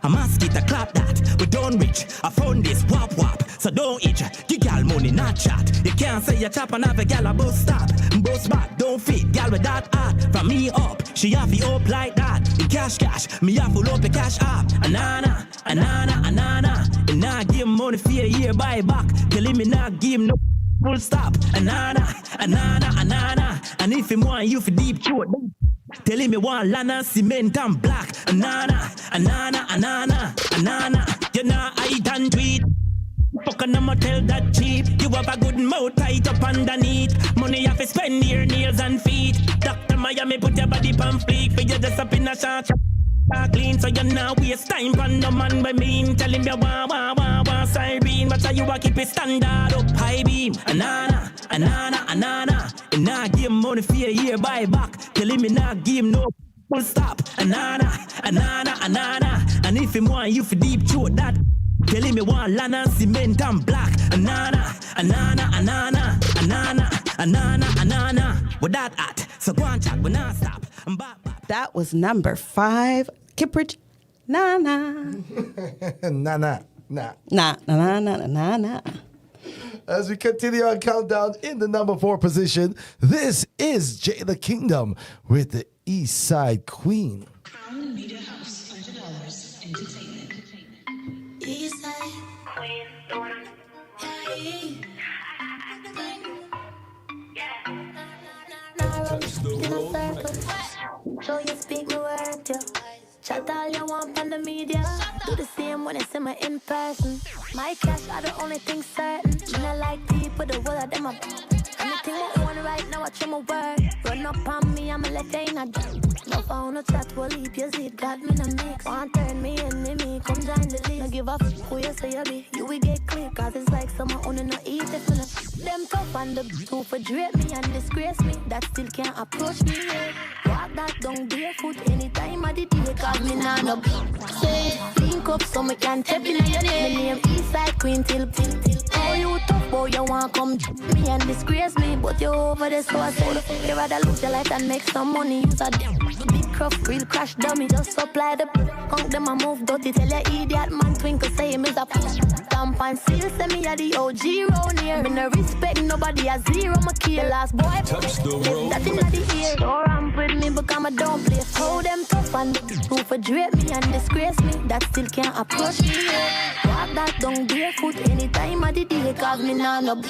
a mosquito clap that. We don't reach, I found this wop, so don't itch. You gal money, not chat. You can't say you chop and have a gal a bus stop. Bus back, don't fit, gal with that at. From me up, she have it up like that. The cash, me have full up the cash up. Anana. And I give him money for a year buy back. Tell him me not give him no full stop. Anana. And if him want you for deep throat, tell him me want land and cement and black. Anana. You know I done tweet. Fuck and I'ma tell that cheap. You have a good mouth tight up underneath. Money you have to spend your nails and feet. Dr. Miami put your body on fleek. For you just up in a shot. Clean, so you now waste time on the man by mean. Tell him you want siren. But you a keep it standard up high beam. Anana. And now give him money for a year buy back. Tell him me not give him no full stop. Anana. And if him want you for deep throat that, tell him me want land and cement and black. Anana. With that at, so go and chat, we not stop. That was number 5, Kippridge, Nana. Nah. Nah. As we continue our countdown in the number 4 position, this is Jay the Kingdom with the East Side Queen. Crown Media House, $100 entertainment. East Side Queen. So you speak the word, yeah. Chat all you want on the media. Do the same when it's in my in person. My cash are the only thing certain. When I like people, the world of them up. Anything I want right now, I try my word. Run up on me, I'ma let they not do. No phone, no chat, will leave your seat. Got me in a mix. Want turn me enemy, come join the league. No give up who you say you be. You will get clear, cause it's like someone only no eat if you know. Them tough and the two for drape me and disgrace me. That still can't approach me, yeah. Walk that down barefoot anytime of the day. Cause me nah no say, link up so me can tap in your name. Me name Eastside Queen till. Oh, you tough, boy, you want come me and disgrace me. But you over there, so I say, you rather lose your life and make some money. Use a big cruff, real crash dummy. Just supply the punk them and move dirty. Tell your idiot man twinkle, say him is a stamp and seal. Say me a the OG round here. Me no respect nobody, a zero my kill. Last boy, touch the road. That in the ear. Don't ramp with me because I don't play. Hold them tough and who for drape me and disgrace me. That still can't approach me, yeah. Walk that down barefoot anytime of the day. Cause me nah no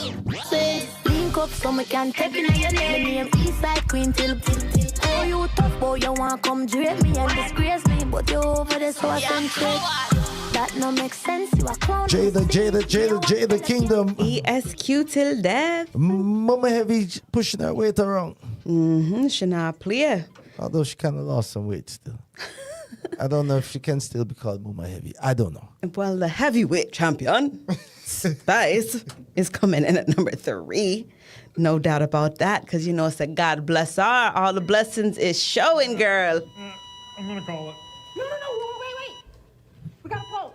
say, link up so me can tap in your name. Me name Eastside Queen till. Oh, you tough boy, you want come drape me and disgrace me. But you over there so I can trick. That no make sense, you a clown. Jay the Kingdom. ESQ till death. Mama Heavy pushing her weight around. She not play. Although she kind of lost some weight still. I don't know if she can still be called Mama Heavy. I don't know. Well, the heavyweight champion, Spice, is coming in at number 3. No doubt about that, because you know it's a God bless her. All the blessings is showing, girl. I'm going to call it. No, wait. We got a pulse.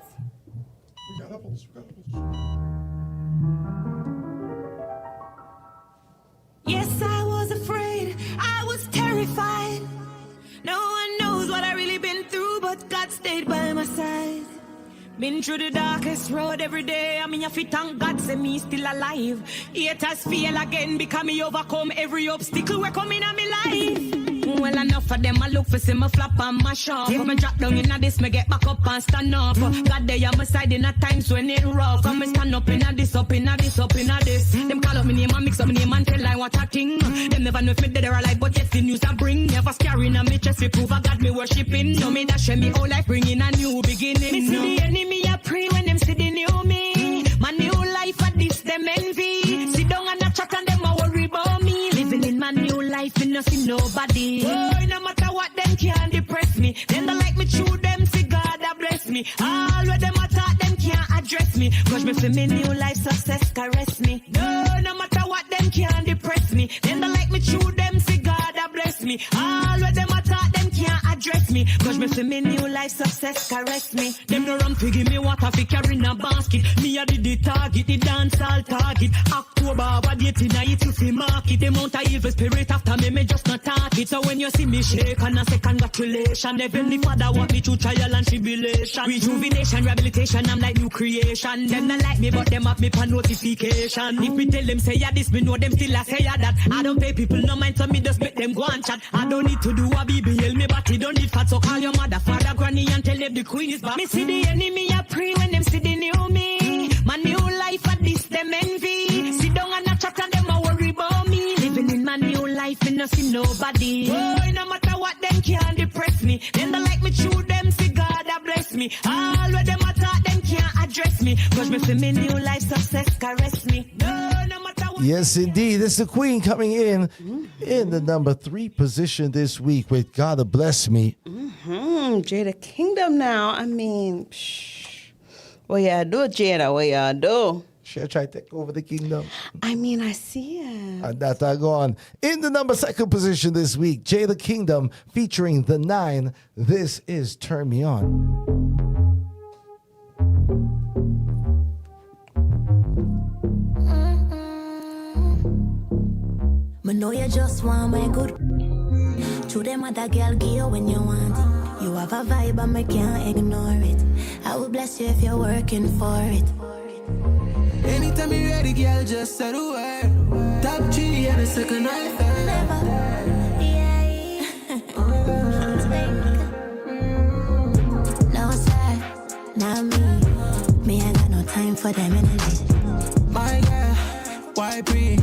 Yes, I was afraid, I was terrified. No one knows what I really been through, but God stayed by my side. Been through the darkest road every day. I mean, if you thank God, say me still alive. Haters feel again because me overcome every obstacle we're coming on me life. Well, enough of them, I look for see me flop and mash up. If me drop down in this, me get back up and stand up. God, they on my side in a times when it rough. Come me stand up in a this, up in a this, up in a this. Them call up me name and mix up me name and tell I what I think. Them never know if me dead or alive, but yes, the news I bring. Never scaring on me chest, we prove I got me worshipping. No me dash me whole life, bringing a new beginning. Me see the enemy, I pray when them see the new me. My new life, at this, them envy. Sit down and a chat and them a worry about me. Living in my new life, and no see nobody. Oh, no matter what, them can't depress me. Them don't like me true, them see God that bless me. All where them attack, them can't address me. Cause me feel me new life success caress me. No matter what, them can't depress me. Them don't like me true, them see God that bless me. All where them attack, them can't address me. Cause me feel me new life success caress me. Them no run to give me water fi carry in a basket. Me a the target, the dancehall target. October, what date in a it you fi market. The amount of evil spirit after me just not talk it. So when you see me shake and I say congratulations, Heavenly Father want me through trial and tribulation. Rejuvenation, rehabilitation, I'm like new creation. Them not like me but them have me for notification. If we tell them say yeah this, me know them still a say yeah that. I don't pay people no mind so me just make them go and chat. I don't need to do a BBL, me body don't need fat. So call your mother, father, granny and tell them the queen is back. Me see the enemy I pray when them see the new me. My new life at this them envy. Sit down and a chat and them a worry about me. Living in my new life and no see nobody. Oh, no matter what them can't depress me. Them don't like me true, them see God that bless me. me. All where them attack, them can't address me. Cause me feel me new life success caress me. No matter what. Yes, indeed. It's the Queen coming in the number 3 position this week with Gotta Bless Me. Jada Kingdom now. I mean, what y'all do, Jada? What y'all do? Should I try to take over the kingdom? I mean, I see it. And that I go on. In the number 2 position this week, Jada Kingdom featuring the 9. This is Turn Me On. I know you just want my good. To them other girl give you when you want it. You have a vibe and I can't ignore it. I will bless you if you're working for it. Anytime you ready, girl, just say the word. Top G and a second night. No sir, not me. Me, I got no time for them energy. My girl, why pre?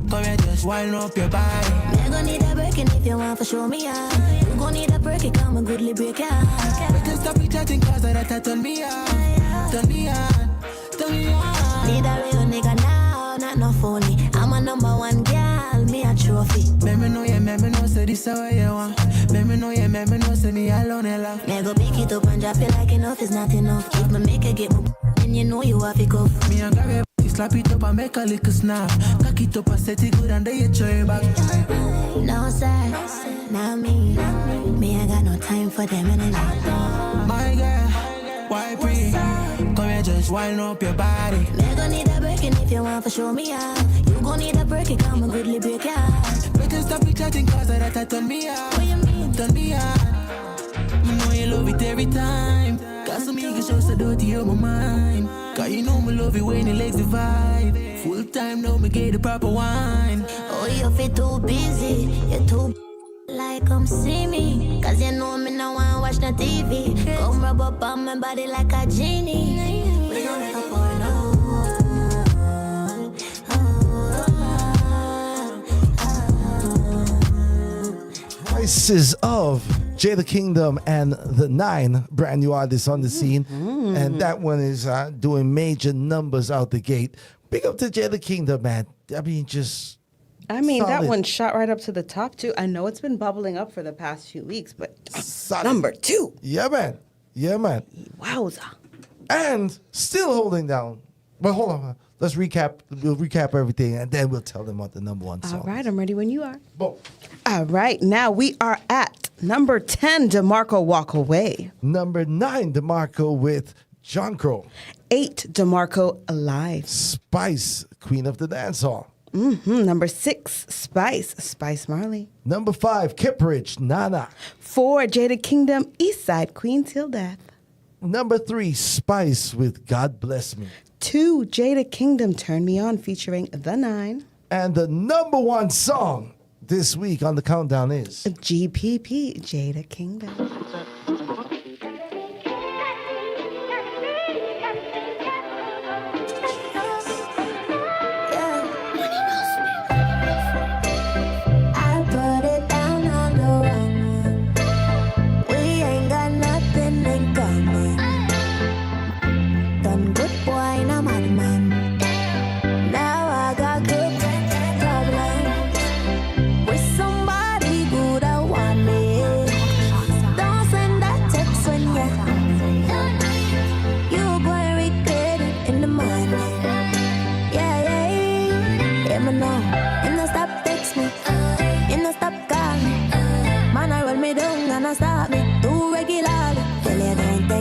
Come here, just wind up your body. Me gon' need a breaking if you want to show me out. You gon' need a break, it come a goodly break out. We can stop each chatting cause that turn me on. Turn me on, turn me on. Need a real nigga now, not no phony. I'm a number 1 girl, me a trophy. Let me know, say this is what you want. Let me know, say me alone and love. Me go pick it up and drop it like enough is not enough. If me make it get me, then you know you have to go. Me and grab it, slap it up and make a little snap. Cock it up and set it good and then you throw it back. No sir, not me. Me, I got no time for them energy. My girl, why pre? Come here, just wind up your body. Me gon' need a breaking if you want to show me out. You gon' need a break, it come a goodly break out. We can stop each chatting cause that turn me on. What you mean? Turn me on. You know you love it every time. Cause some niggas show so dirty on my mind. Cause you know me love it when the legs divide. Full time now me get the proper wine. Oh, you feel too busy. You're too like come see me. Cause you know me now wanna watch the TV. Come rub up on my body like a genie. We gon' make a porno. Voices of Jada Kingdom and the 9, brand new artists on the scene. And that one is doing major numbers out the gate. Big up to Jada Kingdom, man. I mean, that solid. one shot right up to the top 2. I know it's been bubbling up for the past few weeks, but number 2. Yeah, man. Wowza. And still holding down. But hold on. Let's recap. We'll recap everything, and then we'll tell them what the number 1 song. All right, I'm ready when you are. Boom. All right, now we are at number 10, DeMarco Walk Away. Number 9, DeMarco with John Crow. 8, DeMarco Alive. Spice, Queen of the Dancehall. Number 6, Spice Marley. Number 5, Kiprich, Nana. 4, Jada Kingdom, Eastside Queen Till Death. Number 3, Spice with God Bless Me. 2, Jada Kingdom, Turn Me On, featuring the 9. And the number 1 song this week on the countdown is GPP, Jada Kingdom.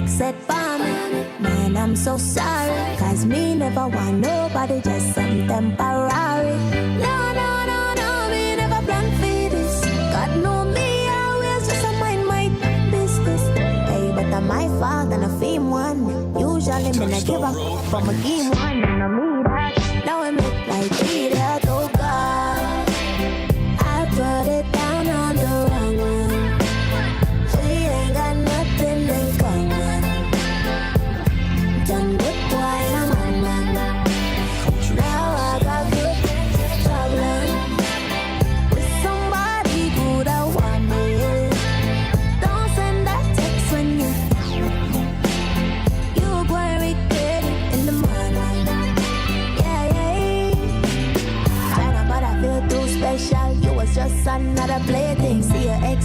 Set by me, man, I'm so sorry. Cause me never want nobody, just some temporary. No, me never plan for this. God know me, always just a mind my business. Hey, but I'm my fault and a fame one. Usually me not give up from a game one. And I mean that, now I make like idiot, oh God. I put it down on the wrong one. We ain't got nothing in common. Done good boy, I'm on man. Now I got good problem with somebody good I want me. Don't send that text when you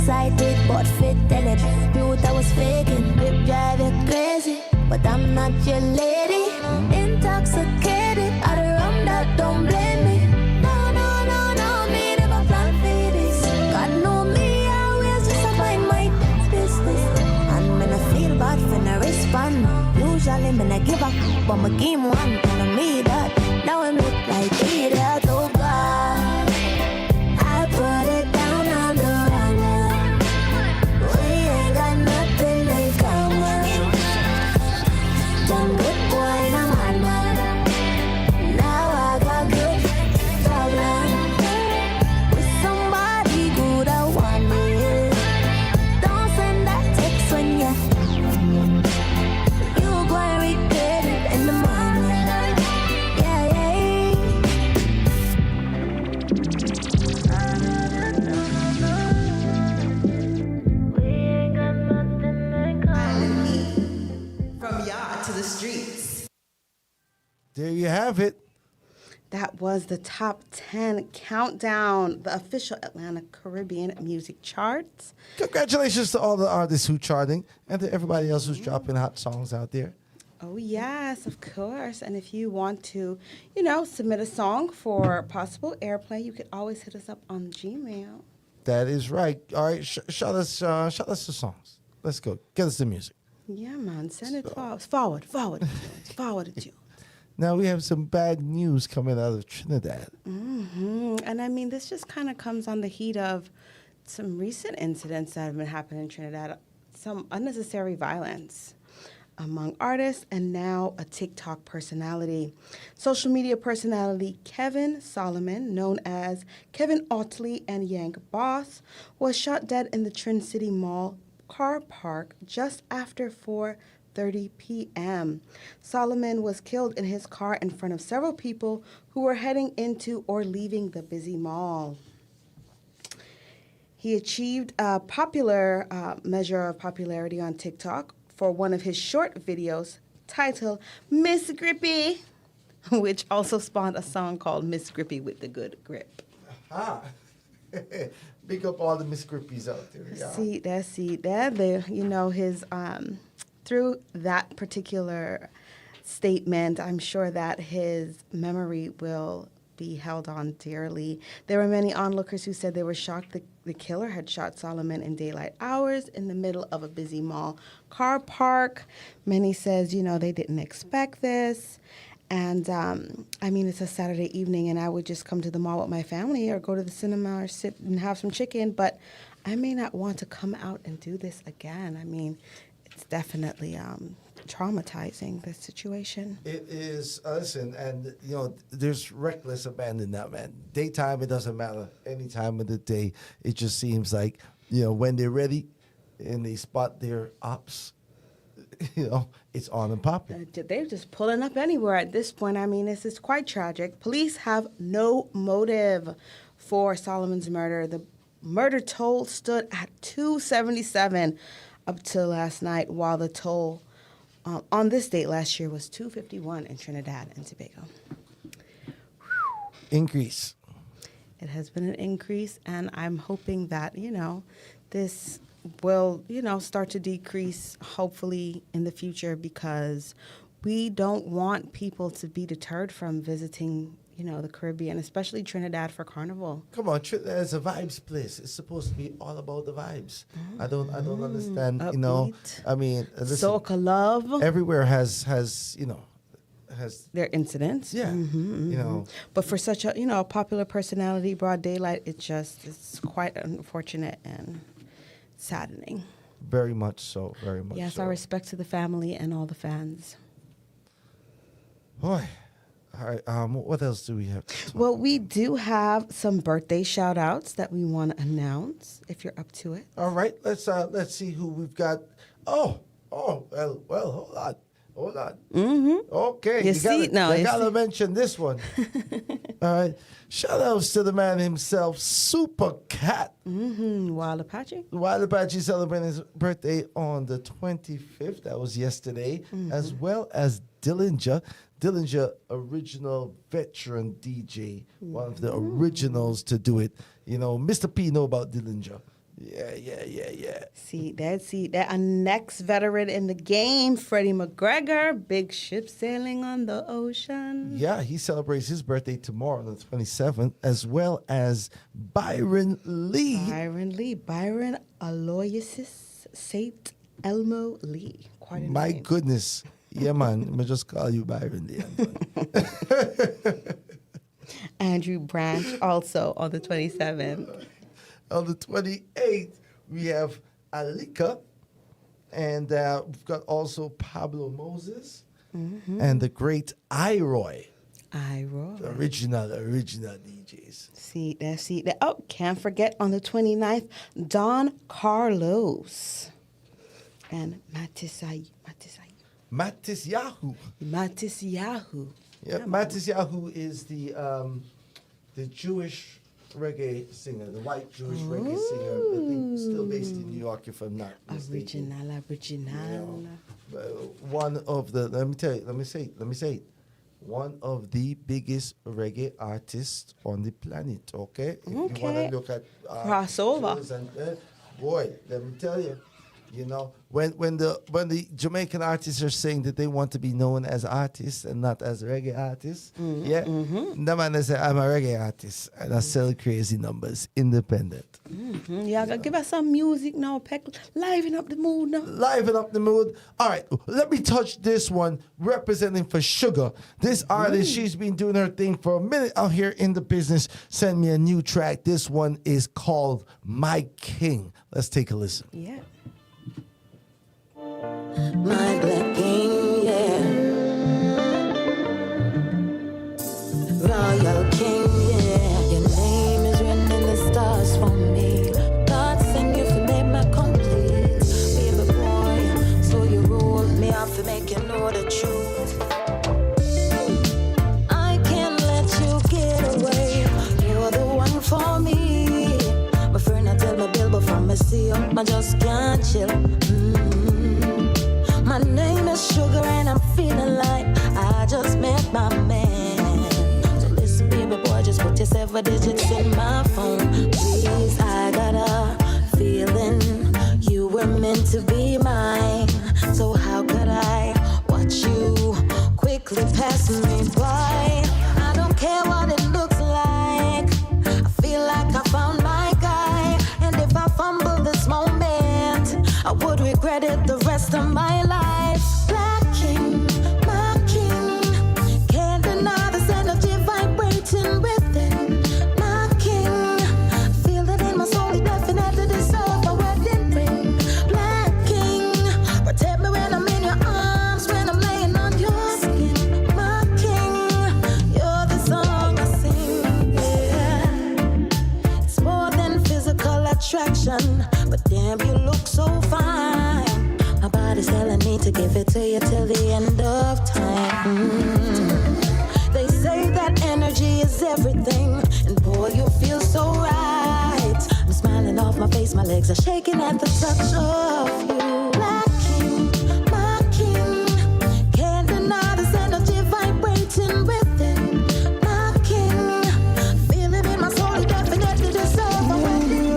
excited, but fit tell it. Knew I was faking, whip drive you crazy. But I'm not your lady. Intoxicated, out of rum that don't blame me. No, no, no, no, me never plan for this. God know me, I always just mind my business. And when I feel bad for no respond, usually when I give up, but my game one, telling me that. Now I look like idiot, oh God. I put it down on the runner. We ain't got nothing in common. Done good boy, I'm on man. Now I got good problem with somebody good I want me. Don't send that text when you go and regret it in the morning. Yeah, yeah. We ain't got nothing in common. From yacht to the streets. There you have it. That was the top 10 countdown, the official Atlanta Caribbean music charts. Congratulations to all the artists who charting and to everybody else who's dropping hot songs out there. Oh, yes, of course. And if you want to, submit a song for possible airplay, you could always hit us up on Gmail. That is right. All right, shout us the songs. Let's go. Get us the music. Yeah, man. Send it forward. Forward it, you. Now we have some bad news coming out of Trinidad. Mm-hmm. And I mean, this just kind of comes on the heat of some recent incidents that have been happening in Trinidad, some unnecessary violence among artists and now a TikTok personality. Social media personality Kevin Solomon, known as Kevin Ouley and Yank Boss, was shot dead in the Trin City Mall car park just after 4:30 p.m. Solomon was killed in his car in front of several people who were heading into or leaving the busy mall. He achieved a popular measure of popularity on TikTok for one of his short videos titled Miss Grippy, which also spawned a song called Miss Grippy with the Good Grip. Ah. Big up all the Miss Grippies out there. Yeah. See, his through that particular statement, I'm sure that his memory will be held on dearly. There were many onlookers who said they were shocked the killer had shot Solomon in daylight hours in the middle of a busy mall car park. Many says, they didn't expect this. And, it's a Saturday evening, and I would just come to the mall with my family or go to the cinema or sit and have some chicken, but I may not want to come out and do this again. I mean, it's definitely traumatizing, this situation. It is, listen, and, there's reckless abandonment, man. Daytime, it doesn't matter. Any time of the day, it just seems like, when they're ready and they spot their ops, it's on and popping. They're just pulling up anywhere at this point. I mean, this is quite tragic. Police have no motive for Solomon's murder. The murder toll stood at $277 up till last night, while the toll on this date last year was $251 in Trinidad and Tobago. Increase. It has been an increase, and I'm hoping that, this will, start to decrease, hopefully, in the future, because we don't want people to be deterred from visiting, the Caribbean, especially Trinidad for Carnival. Come on, Trinidad is a vibes place. It's supposed to be all about the vibes. I don't understand, Upbeat. I mean, listen, Soca love. everywhere has their incidents. Yeah. But for such a popular personality, broad daylight, it's quite unfortunate and saddening. Very much so. Very much yes, so. our respect to the family and all the fans. Boy. All right. What else do we have? Well, we do have some birthday shout outs that we want to announce, if you're up to it. All right. Let's see who we've got. Well, hold on. Mm-hmm. Okay. You gotta mention this one. All right. Shout outs to the man himself, Super Cat. Mm-hmm. Wild Apache. Wild Apache celebrating his birthday on the 25th. That was yesterday. Mm-hmm. As well as Dillinger, original veteran DJ, one of the originals to do it. Mr. P know about Dillinger. Yeah. See that. Our next veteran in the game, Freddie McGregor, big ship sailing on the ocean. Yeah, he celebrates his birthday tomorrow on the 27th, as well as Byron Lee. Byron Aloysius Saint Elmo Lee. Quite a My name. goodness. Yeah, man. I'm just call you Byron Lee. Andrew Branch also on the 27th. On the 28th, we have Alika, and we've got also Pablo Moses and the great Iroy. The original DJs. See that. Oh, can't forget on the 29th, Don Carlos and Mattis Yahoo. Yeah, Mattis Yahoo is the Jewish reggae singer, the white Jewish reggae singer. I think still based in New York, if I'm not mistaken. Original. One of the let me say it. One of the biggest reggae artists on the planet. Okay, if you want to look at crossover, and, boy, let me tell you. You know, when the Jamaican artists are saying that they want to be known as artists and not as reggae artists, the man they say I'm a reggae artist and I sell crazy numbers, independent. Yeah, give us some music now, Peck. Liven up the mood now. Liven up the mood. All right, let me touch this one representing for Sugar. This artist, she's been doing her thing for a minute out here in the business. Send me a new track. This one is called My King. Let's take a listen. Yeah. My black king, yeah. Royal king, yeah. Your name is written in the stars for me. God send you for make my complete. Baby boy, so you rule me off to make you know the truth. I can't let you get away. You're the one for me. My friend, I tell my bill before I see you. I just can't chill. My name is Sugar and I'm feeling like I just met my man. So listen, baby boy, just put your 7 digits in my phone. Please, I got a feeling you were meant to be mine. So how could I watch you quickly pass me by? I don't care what it looks like. I feel like I found my guy. And if I fumble this moment, I would regret it the rest of my life. Black king, my king, can't deny this energy vibrating within. My king, feel it in my soul, it definitely deserves a wedding ring. Black king, protect me when I'm in your arms, when I'm laying on your skin. My king, you're the song I sing, yeah. It's more than physical attraction, but damn, you look so fine. My body's telling me to give it to you till the end of time. They say that energy is everything, and boy, you feel so right. I'm smiling off my face, my legs are shaking at the touch of you. Black king, my king, can't deny this energy vibrating within. My king, feel it in my soul, it definitely deserves a wedding.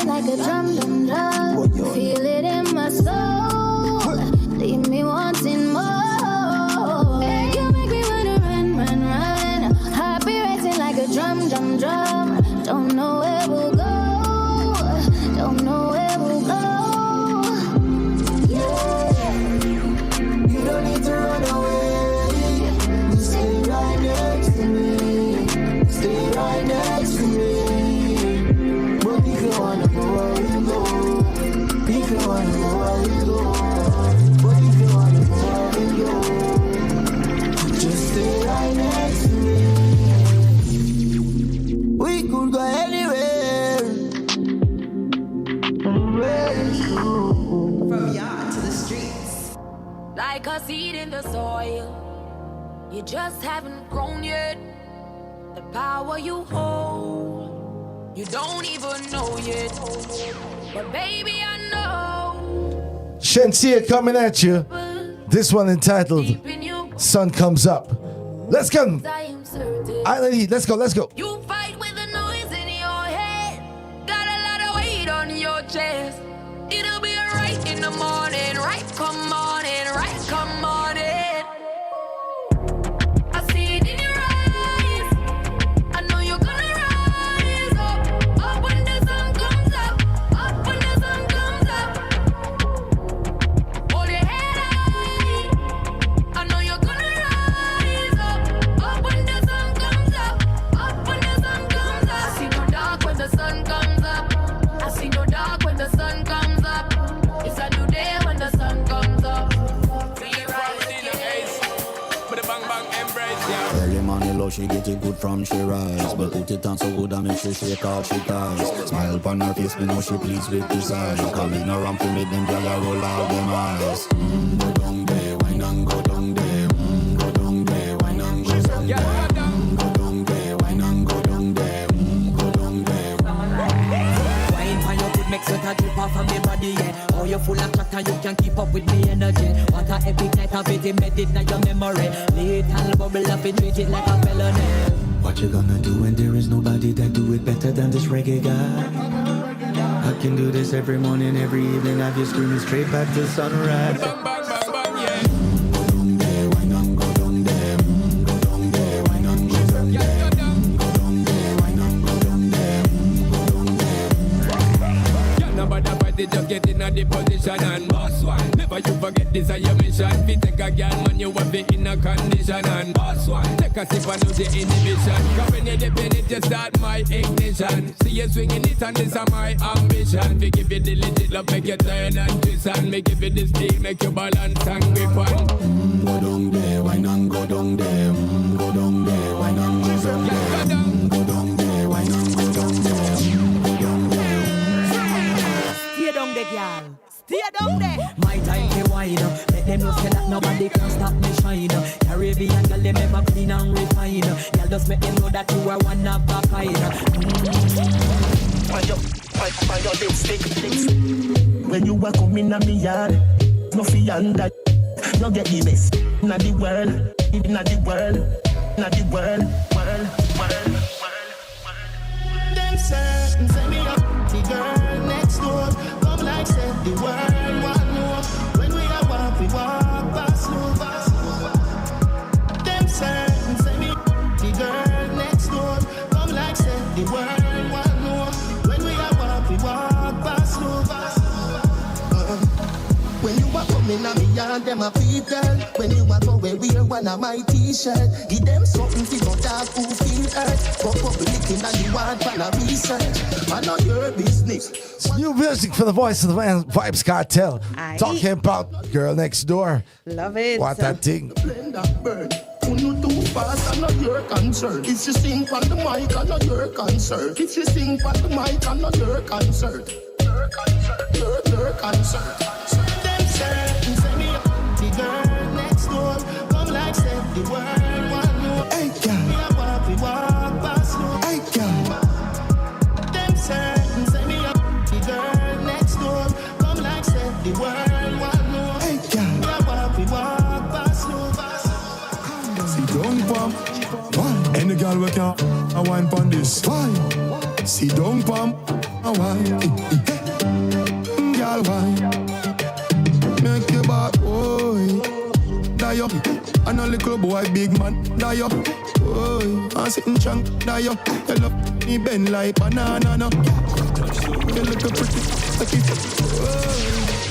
Like a drum, drum, drum. Feel it in my soul. Leave me wanting more. You make me wanna run, run, run. Heart be racing like a drum, drum, drum. Don't know where we'll go. Don't know where we'll go. Yeah. You don't need to run away. Just stay right next to me. Stay right next to me. If you wanna go, where you go. If you wanna go, where you go. But if you wanna go, where you go. Just stay right next to me. We could go anywhere. From yard to the streets. Like a seed in the soil. You just haven't grown yet. The power you hold, you don't even know yet. But baby, I know. Shensia coming at you. This one entitled Sun Comes Up. Let's go. Island Heat, let's go. You fight with the noise in your head. Got a lot of weight on your chest. It'll be alright in the morning. Right, come on in. Right, come on in. I see it in your eyes. I know you're gonna rise up. Up when the sun comes up. Up when the sun comes up. Hold your head high. I know you're gonna rise up. Up when the sun comes up. Up when the sun comes up. I see no dark when the sun comes up. I see no dark when the sun comes up. It's a new day when the sun comes up. Early money low, she get it good from she rise. But put it on so good I make she shake out she ties. Smile upon her face, me know she pleased with this eyes. Come in around to make them gyal a roll out them eyes. Go down there, wine and go down there. Go down there, wine and go down there. Go down there, wine and go down there. Go down there. Wine for your good make sweat a drip off of me body, yeah. Oh, you full of chatter, you can keep up with me energy. What a epic night of it, embedded in your memory. Little bubble up, it treat it like a felony. What you gonna do when there is nobody that do it better than this reggae guy? I can do this every morning, every evening. Have you screaming straight back to sunrise. Bang, bang, bang, bang, yeah. Go down there, wine and go down there. Go down there, wine and go down there. Go down there, wine and go down there. Go down there. Yeah, nobody party, just get in a the position and boss one. Never you forget this is your mission. If you take a girl, man, you have it in a condition and boss one. Take a sip and lose the inhibition. Cause when you dip in it, you start my ignition. See you swinging it and this is my ambition. We give you the legit love, make you turn and twist and make give you the steel, make you balance and grip on. Go down there, wine and go down there. Go down there, wine and go down there. Go down there, wine and go down there. Go down there. Stay down there, girl. Stay down there. My time to wine. Let them know say that nobody can stop me shine. Caribbean girl, them ever clean and refine. Girl, just make them know that you are one of a kind. Find your lipstick. When you walk come in a me yard, no fi under. You get the best in the world, in the world, in the world. Them say me up the girl next door. Come like say the world want more. When we walk past no. Them say me up the girl next door. Come like say the world want more. When we walk past no. When you walk coming at me yard, them a people. When you walk away, wear one of my t-shirt. Give them something to go dark who feel hurt. Go public in the ward for the research. I know your business. It's new music for the voice of the man, Vybz Cartel. Aye. Talking about Girl Next Door. Love it. What that thing. Blend that bird. You too fast, I know your concern. If you sing on the mic, I know your concern. If you sing on the mic, I know your concern. Your concern. Them say me up the girl next door. Come like say the world want more. Hey, girl. We walk past no. Hey, girl. Them say me up the girl next door. Come like say the world want more. Hey, girl. We walk past no. See, don't pump. Any girl we can, I wine pon this. Why? See, don't pump. I wine. Girl, wine. Make your back, boy. Die up. And a little boy, big man. Die up. Boy, I'm sitting strong. Die up. You love me bend like banana. No. You look pretty. Like it.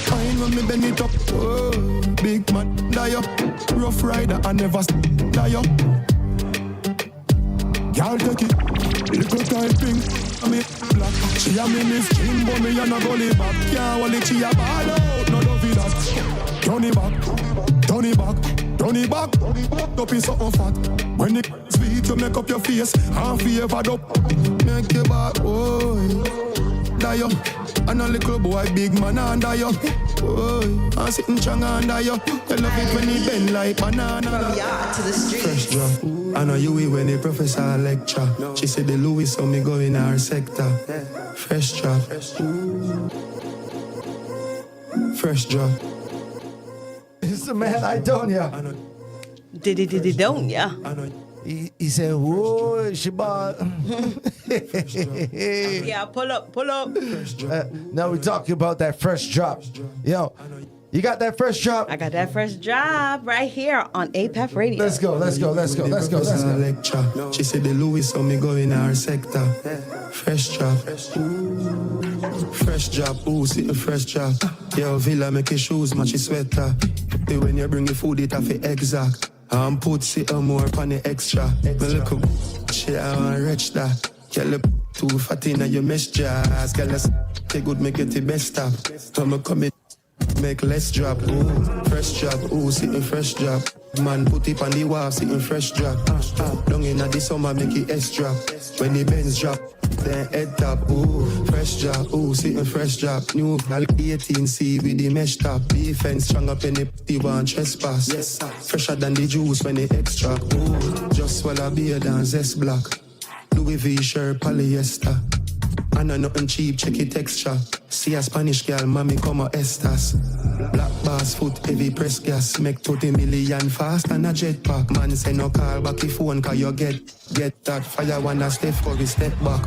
Fine when me bend it up. Oh, big man. Die up. Rough rider. I never die up. Girl, take it. Little tight pink. I mean, black. She a me miss chin, but me a no gully back. Can't hold it, she a ball out. No love it that. Turn it back. Turn it back. Turn it back. Up is something fat. When it sweet, you make up your face. And favored up. Make your back, boy. Die up. And a little boy, big man, and die up. Boy, I'm sitting strong and die up. You love it when it bend like banana. From yard to the street. Fresh drop. I know you when the professor lecture. She said the Louis, so me go in our sector. Fresh drop. Fresh drop. It's Listen, man, I don't ya. Don't ya? He said, whoa, Shiba. Yeah, pull up. Now we're talking about that fresh drop. Yo, you got that fresh drop? I got that fresh drop right here on APEP Radio. Let's go. She said the Louis saw me go in our sector. Fresh drop. Fresh drop, sitting fresh drop. Yo, Villa make your shoes match your sweater. Hey, when you bring your food, it have it exact. Put sit more upon the extra. Me look up, shit, I want rich that. Girl, up too fat in your mesh jazz. Girl, let's take good, make it the best stop. Come in. Make less drop, fresh drop, sitting fresh drop. Man, put it on the wall, sitting fresh drop. Long in the summer, make it S drop. When the Benz drop, then head top, fresh drop, sitting fresh drop. New 18C with the mesh top. Defense strong up in the one trespass. Yes, fresher than the juice when they extract. Just swallow beer than zest black. Louis V shirt, polyester. I know nothing cheap, check it texture. See a Spanish girl, mommy come a Estas. Black bass foot, heavy press gas. Make 20 million fast and a jetpack. Man say no call back your phone, cause you get that fire when a step for step back.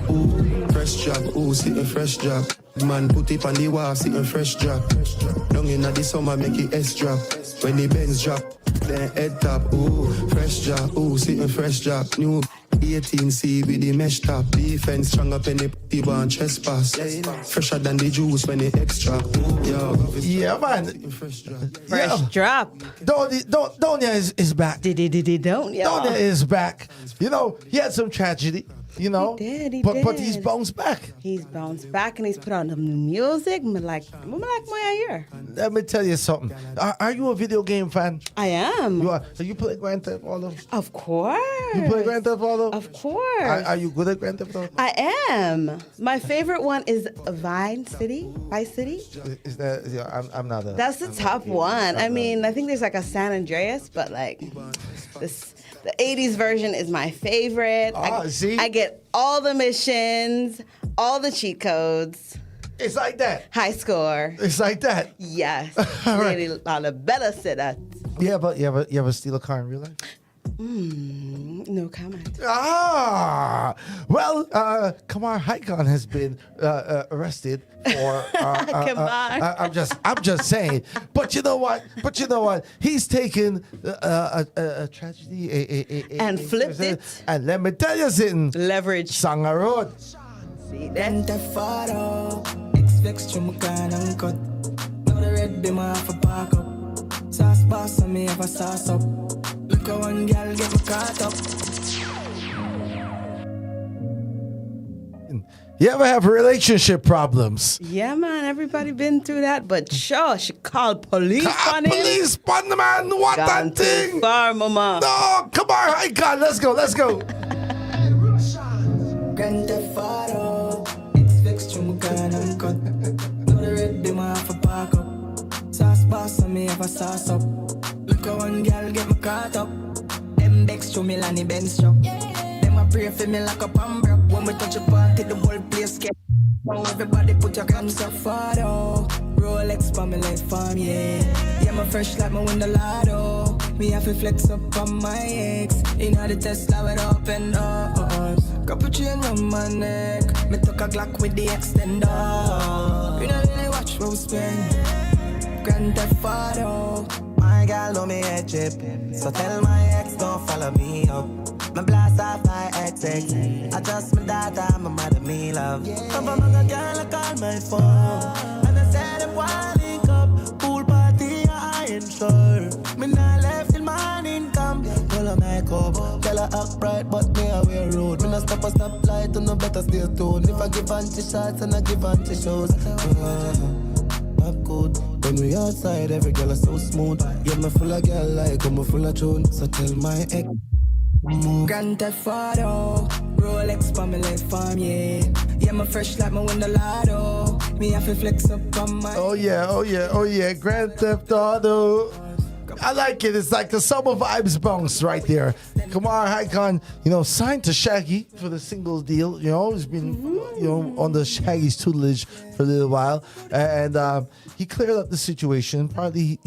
Fresh job, sitting fresh job. Man put it on the wall, sitting fresh drop. Long in the summer, make it S drop. When the Benz drop, then head top. Fresh job, sitting fresh drop. New 18C with the mesh top. Defense strong up in the one trespass. Fresher than the juice when they extract. Yeah, man. Fresh drop. Donya is back. Donya is back. You know, he had some tragedy. You know, he did. But he's bounced back. He's bounced back and he's put out some new music. Like my year. Let me tell you something. Are you a video game fan? I am. You are. So you play Grand Theft Auto? Of course. You play Grand Theft Auto? Of course. Are you good at Grand Theft Auto? I am. My favorite one is Vice City. Is that? Yeah, I'm not a. That's the top one. I mean, I think there's like a San Andreas, but like the 80s version is my favorite. See? I get all the missions, all the cheat codes. It's like that. High score. It's like that. Yes. All right. Really on a better setup. Yeah, but you ever steal a car in real life? No comment. Well, Kamar Haikon has been arrested for. I'm just saying. But you know what? He's taken a tragedy and flipped it. And let me tell you something. Leverage. Sanga Road. See that? Expects from a can and cut. Now the red beam off a park up. Sauce boss on me have a sauce up. Look at one girl get me caught up. You ever have relationship problems? Yeah, man. Everybody been through that. But sure, she called police on him. Police on the man. What that thing? Far, mama. No, come on, Haikon. Let's go. Grand Theft Auto. Expects from a can and cut. Now the red beam off a park up. Sauce boss on me have a sauce up. Look at one girl get me caught up. Them Bex to me Lanny Benz truck. Them a pray for me like a pambrock. When we touch a party, the whole place get. Now everybody put your hands up photo. Rolex for me like farm, yeah. Yeah, my fresh like my window lotto. Me have to flex up on my ex. In the Tesla with open doors. Couple chain round my neck. Me took a Glock with the extender. You don't really watch what we spend. Grand Theft Auto. My girl know me a chip, so tell my ex don't follow me up. Me blast off my ex. I just my data, my mother me love. Come from a girl, I call my phone, and I said I'm winding up. Pool party, I ain't sure. Me not left till morning come. Pull her makeup, tell her act bright, but me a wear road. Me not stop a stop light, and no better stay tuned. If I give anti shots and I give anti shows. Up good. When we outside, every girl is so smooth. Yeah, me full of girl like I'm full of tune. So tell my ex. Grand Theft Auto. Rolex for me like farm, yeah. Yeah, me fresh like my window lotto. Me have to flex up on my. Oh yeah. Grand Theft Auto. I like it. It's like the summer vibes bounce right there. Kamar Haikon, signed to Shaggy for the singles deal. He's been, under Shaggy's tutelage for a little while. And he cleared up the situation. Partly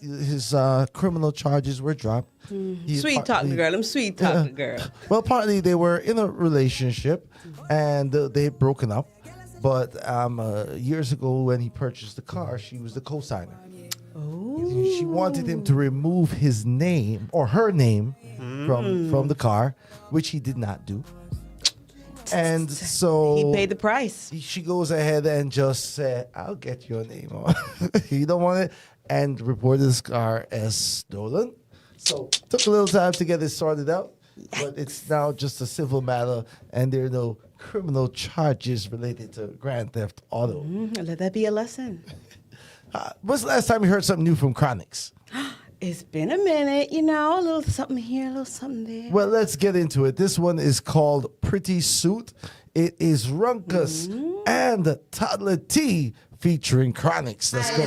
his criminal charges were dropped. Sweet talking girl. I'm sweet talking girl. Well, partly they were in a relationship and they had broken up. But years ago when he purchased the car, she was the co-signer. She wanted him to remove his name or her name from the car, which he did not do. And so he paid the price. She goes ahead and just said, I'll get your name on. You don't want it? And reported this car as stolen. So took a little time to get it sorted out. But it's now just a civil matter, and there are no criminal charges related to Grand Theft Auto. Let that be a lesson. When's the last time you heard something new from Chronix? It's been a minute, a little something here, a little something there. Well, let's get into it. This one is called Pretty Suit. It is Runkus and Toddler T featuring Chronix. Let's go.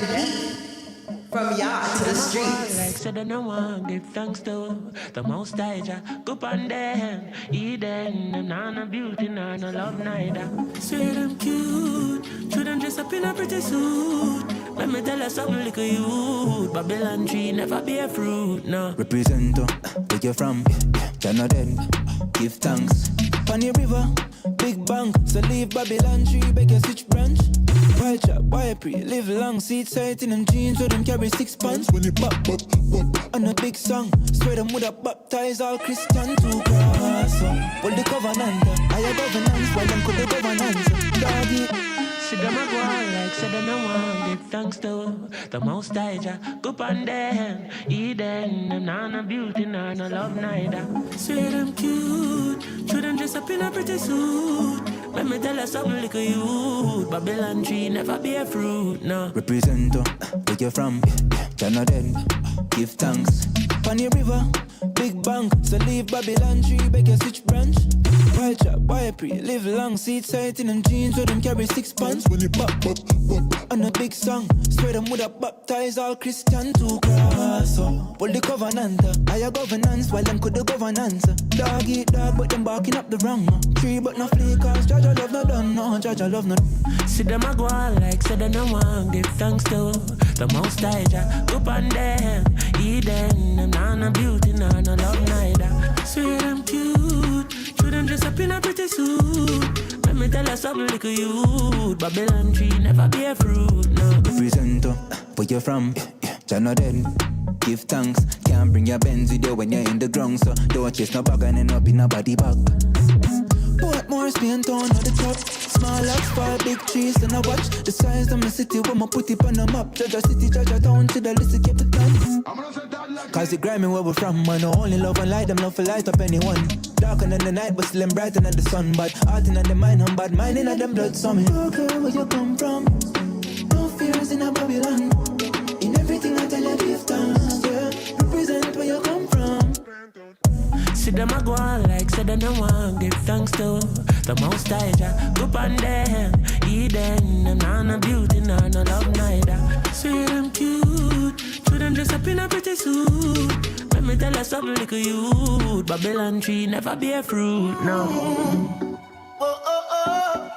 From y'all to the streets. Like said, no one give thanks to the most high. Go on them, Eden, them nana beauty, nana love neither. Say them cute, should them dress up in a pretty suit. Let me tell you something like a youth. Babylon tree never bear fruit, no. Represent where you from, Canada, give thanks. Funny river, big bank, so leave Babylon tree, beg you switch branch. White chop, white pre, live long, seat sight in them jeans, so them carry 6 pants. When you pop, on a big song, swear them would have baptized all Christian to cross. Well, the covenant, higher governance, while them could the governance, doggy. See them a go on like said them no one give thanks to the most high. Go on them, Eden, them nana beauty, nana love neither. Say them cute, should them dress up in a pretty suit. Let me tell you something like a youth. Babylon tree never bear fruit, no. Represent where you from, Canada, give thanks. Funny river, big bank, so leave Babylon tree, beg you switch branch. White chop, white pre, live long, seat sight in them jeans, so them carry 6 pants. When you pop, on a big song, swear them would have baptized all Christian to cross. Well, the covenant, higher governance, while them could the governance. Dog eat dog, but them barking up the wrong. Tree but no flea, cause Jaja love no done, no, Jaja love no. See them a go on like said them no one give thanks to the most high. Go on them, Eden, them nana beauty, nana love neither. See them cute, should them dress up in a pretty suit. Let me tell you something like a youth. Babylon tree never bear fruit, no. Represent where you from, Canada, give thanks. Can't bring your Benz with you when you're in the ground, so don't chase no bag and end up in a body bag. Portmore, Spain town on the top. Small lots, 5 big trees, and I watch the size of my city when I put it on the map. Jaja city, Jaja town, to the list, keep it down. Cause it grimy where we're from, man. No only love and light, them love for light up anyone. Darker than the night, but still I'm brighter than the sun. But heart in the mind, I'm bad mind in them blood, so me don't care where you come from. No fears in a Babylon. In everything I tell you, give thanks, yeah. Represent where you come from. See them a go on like said them no one give thanks to the most high. Go on them, Eden, them nana beauty, nana love neither. See them cute, should them dress up in a pretty suit. Let me tell you something like a youth. Babylon tree never bear fruit, no.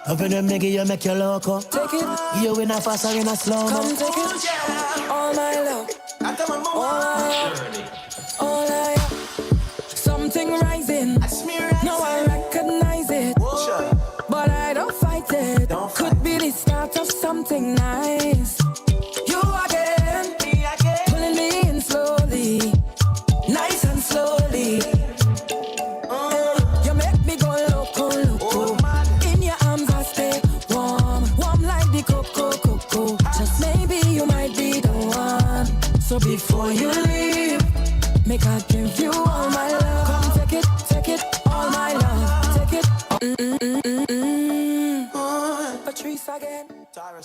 Over them nigga, you make your loco. Take it. You in a fast or in a slow. Come take it. All my love. All I have. Something rising. No, I recognize it. But I don't fight it. Could be the start of something nice. You again. Pulling me in slowly. Nice and slowly. You make me go loco, loco. In your arms I stay warm. Warm like the cocoa. Just maybe you might be the one. So before you leave, make I give you all my love. Come take it, all my love. Take it. Patrice again.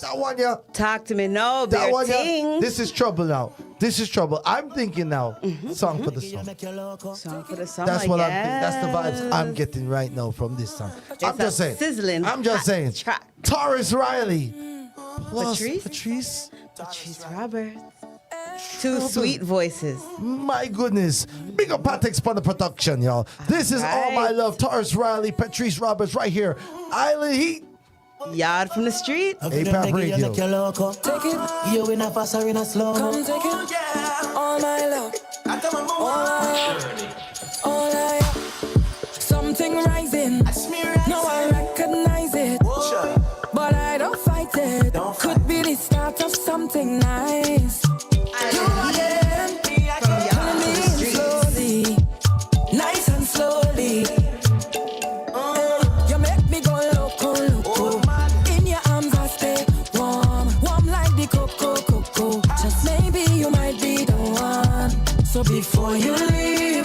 That one, yeah. Talk to me, no, that one, ting. yeah. This is trouble now. This is trouble. I'm thinking now, song for the song. Song for the song. That's what I'm thinking. That's the vibes I'm getting right now from this song. I'm just saying. Sizzling. I'm just saying. Taurus Riley. Plus Patrice? Patrice Roberts. Two sweet voices. My goodness. Big up Patex for the production, y'all. This is All My Love. Taurus Riley, Patrice Roberts right here. Island Heat. Yard from the street. APAP Radio. Take it. You in a fast or in a slow. Come take it. All my love. All I something rising. No, I recognize it. But I don't fight it. Could be the start of something nice. You again. Pulling me in slowly. Nice and slowly. You make me go loco, loco. In your arms I stay warm. Warm like the cocoa. Just maybe you might be the one. So before you leave,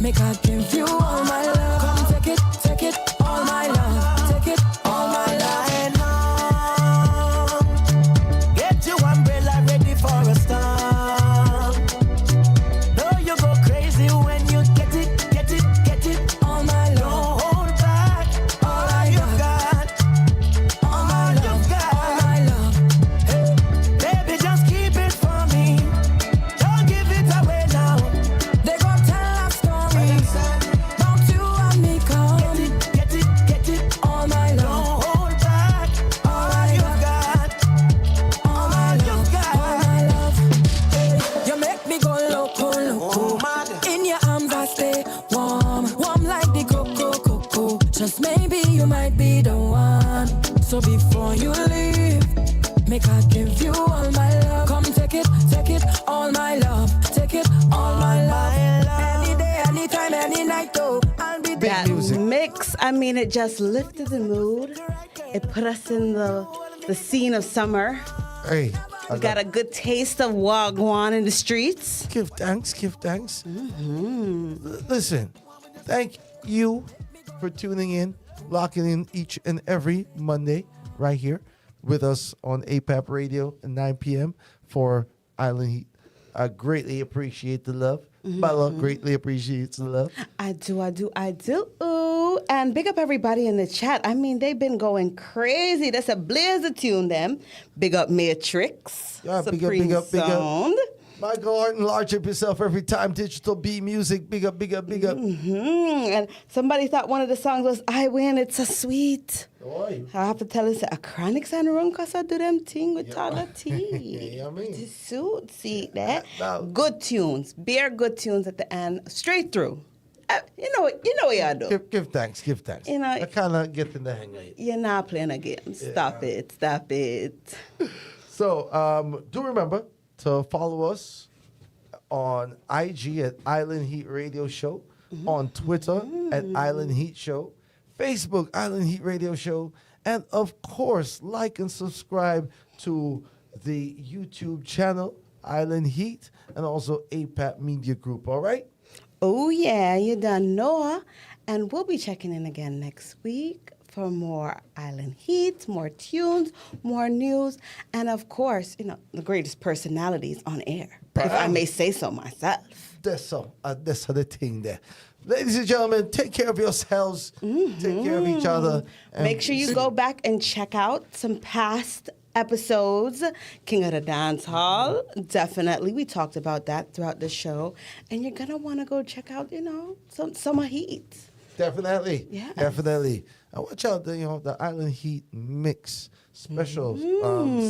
make I give you all my love. Come take it, all my love. Take it, all my love. Get your umbrella ready for a storm. No, you go crazy when you get it. All my love. Don't hold back. All you got. All my love. All my love. Hey, baby, just keep it for me. Don't give it away now. They gon' tell a story about you and me. Come Get it. all my love. Don't hold back. All you got. All my love. All my love. Hey, you make me go loco. In your arms I stay warm. Warm like the cocoa. Just maybe you might be the one. So before you leave, make I give you all my love. Come take it, all my love. Take it, all my love. Any day, anytime, any night, though, I'll be there. That mix, I mean, it just lifted the mood. It put us in the scene of summer. Hey. We got a good taste of Wagwan in the streets. Give thanks. Listen, thank you for tuning in, locking in each and every Monday right here with us on APAP Radio at 9 p.m. for Island Heat. I greatly appreciate the love. Bella greatly appreciates the love. I do. Ooh. And big up everybody in the chat. I mean, they've been going crazy. That's a blazer tune, them. Big up Matrix. Yeah, Supreme big up. Sound. Michael Horton, large up yourself every time. Digital B Music, big up. And somebody thought one of the songs was I Win, It's So Sweet. Oi. I have to tell us a Chronics and Runkus I do them thing with Tala T. Yeah, I mean. The suit, see that? Now- Good tunes. Bare good tunes at the end. Straight through. You know what y'all do. Give thanks. You know- I kind of get in the hang of it. You're not playing a game. Stop it. So do remember to follow us on IG at Island Heat Radio Show, on Twitter at Island Heat Show, Facebook Island Heat Radio Show, and of course, like and subscribe to the YouTube channel Island Heat and also APAP Media Group. All right? Oh, yeah, you done know. And we'll be checking in again next week for more Island Heat, more tunes, more news, and of course, the greatest personalities on air, if I may say so myself. That's the thing there. Ladies and gentlemen, take care of yourselves. Take care of each other. and Make sure you go back and check out some past episodes. King of the Dancehall, definitely. We talked about that throughout the show. And you're going to want to go check out, some Summer Heat. Definitely. Yeah. Definitely. And watch out, the Island Heat mix special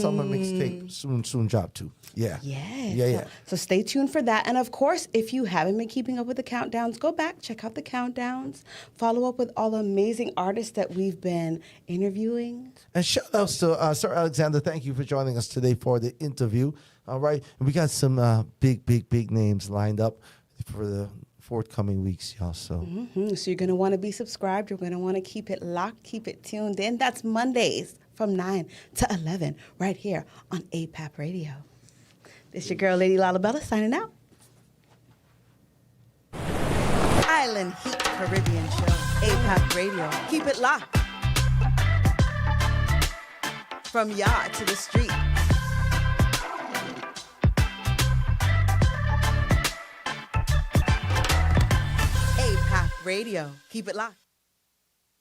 summer mixtape soon drop too. Yeah. Yeah. So stay tuned for that. And of course, if you haven't been keeping up with the countdowns, go back, check out the countdowns, follow up with all the amazing artists that we've been interviewing. And shout outs to Sir Alexander. Thank you for joining us today for the interview. All right. And we got some big names lined up for the forthcoming weeks, y'all. So you're going to want to be subscribed. You're going to want to keep it locked, keep it tuned in. That's Mondays from 9 to 11 right here on APAP Radio. This your girl, Lady Lalabella, signing out. Island Heat Caribbean Show, APAP Radio. Keep it locked. From yard to the street. APAP Radio. Keep it locked.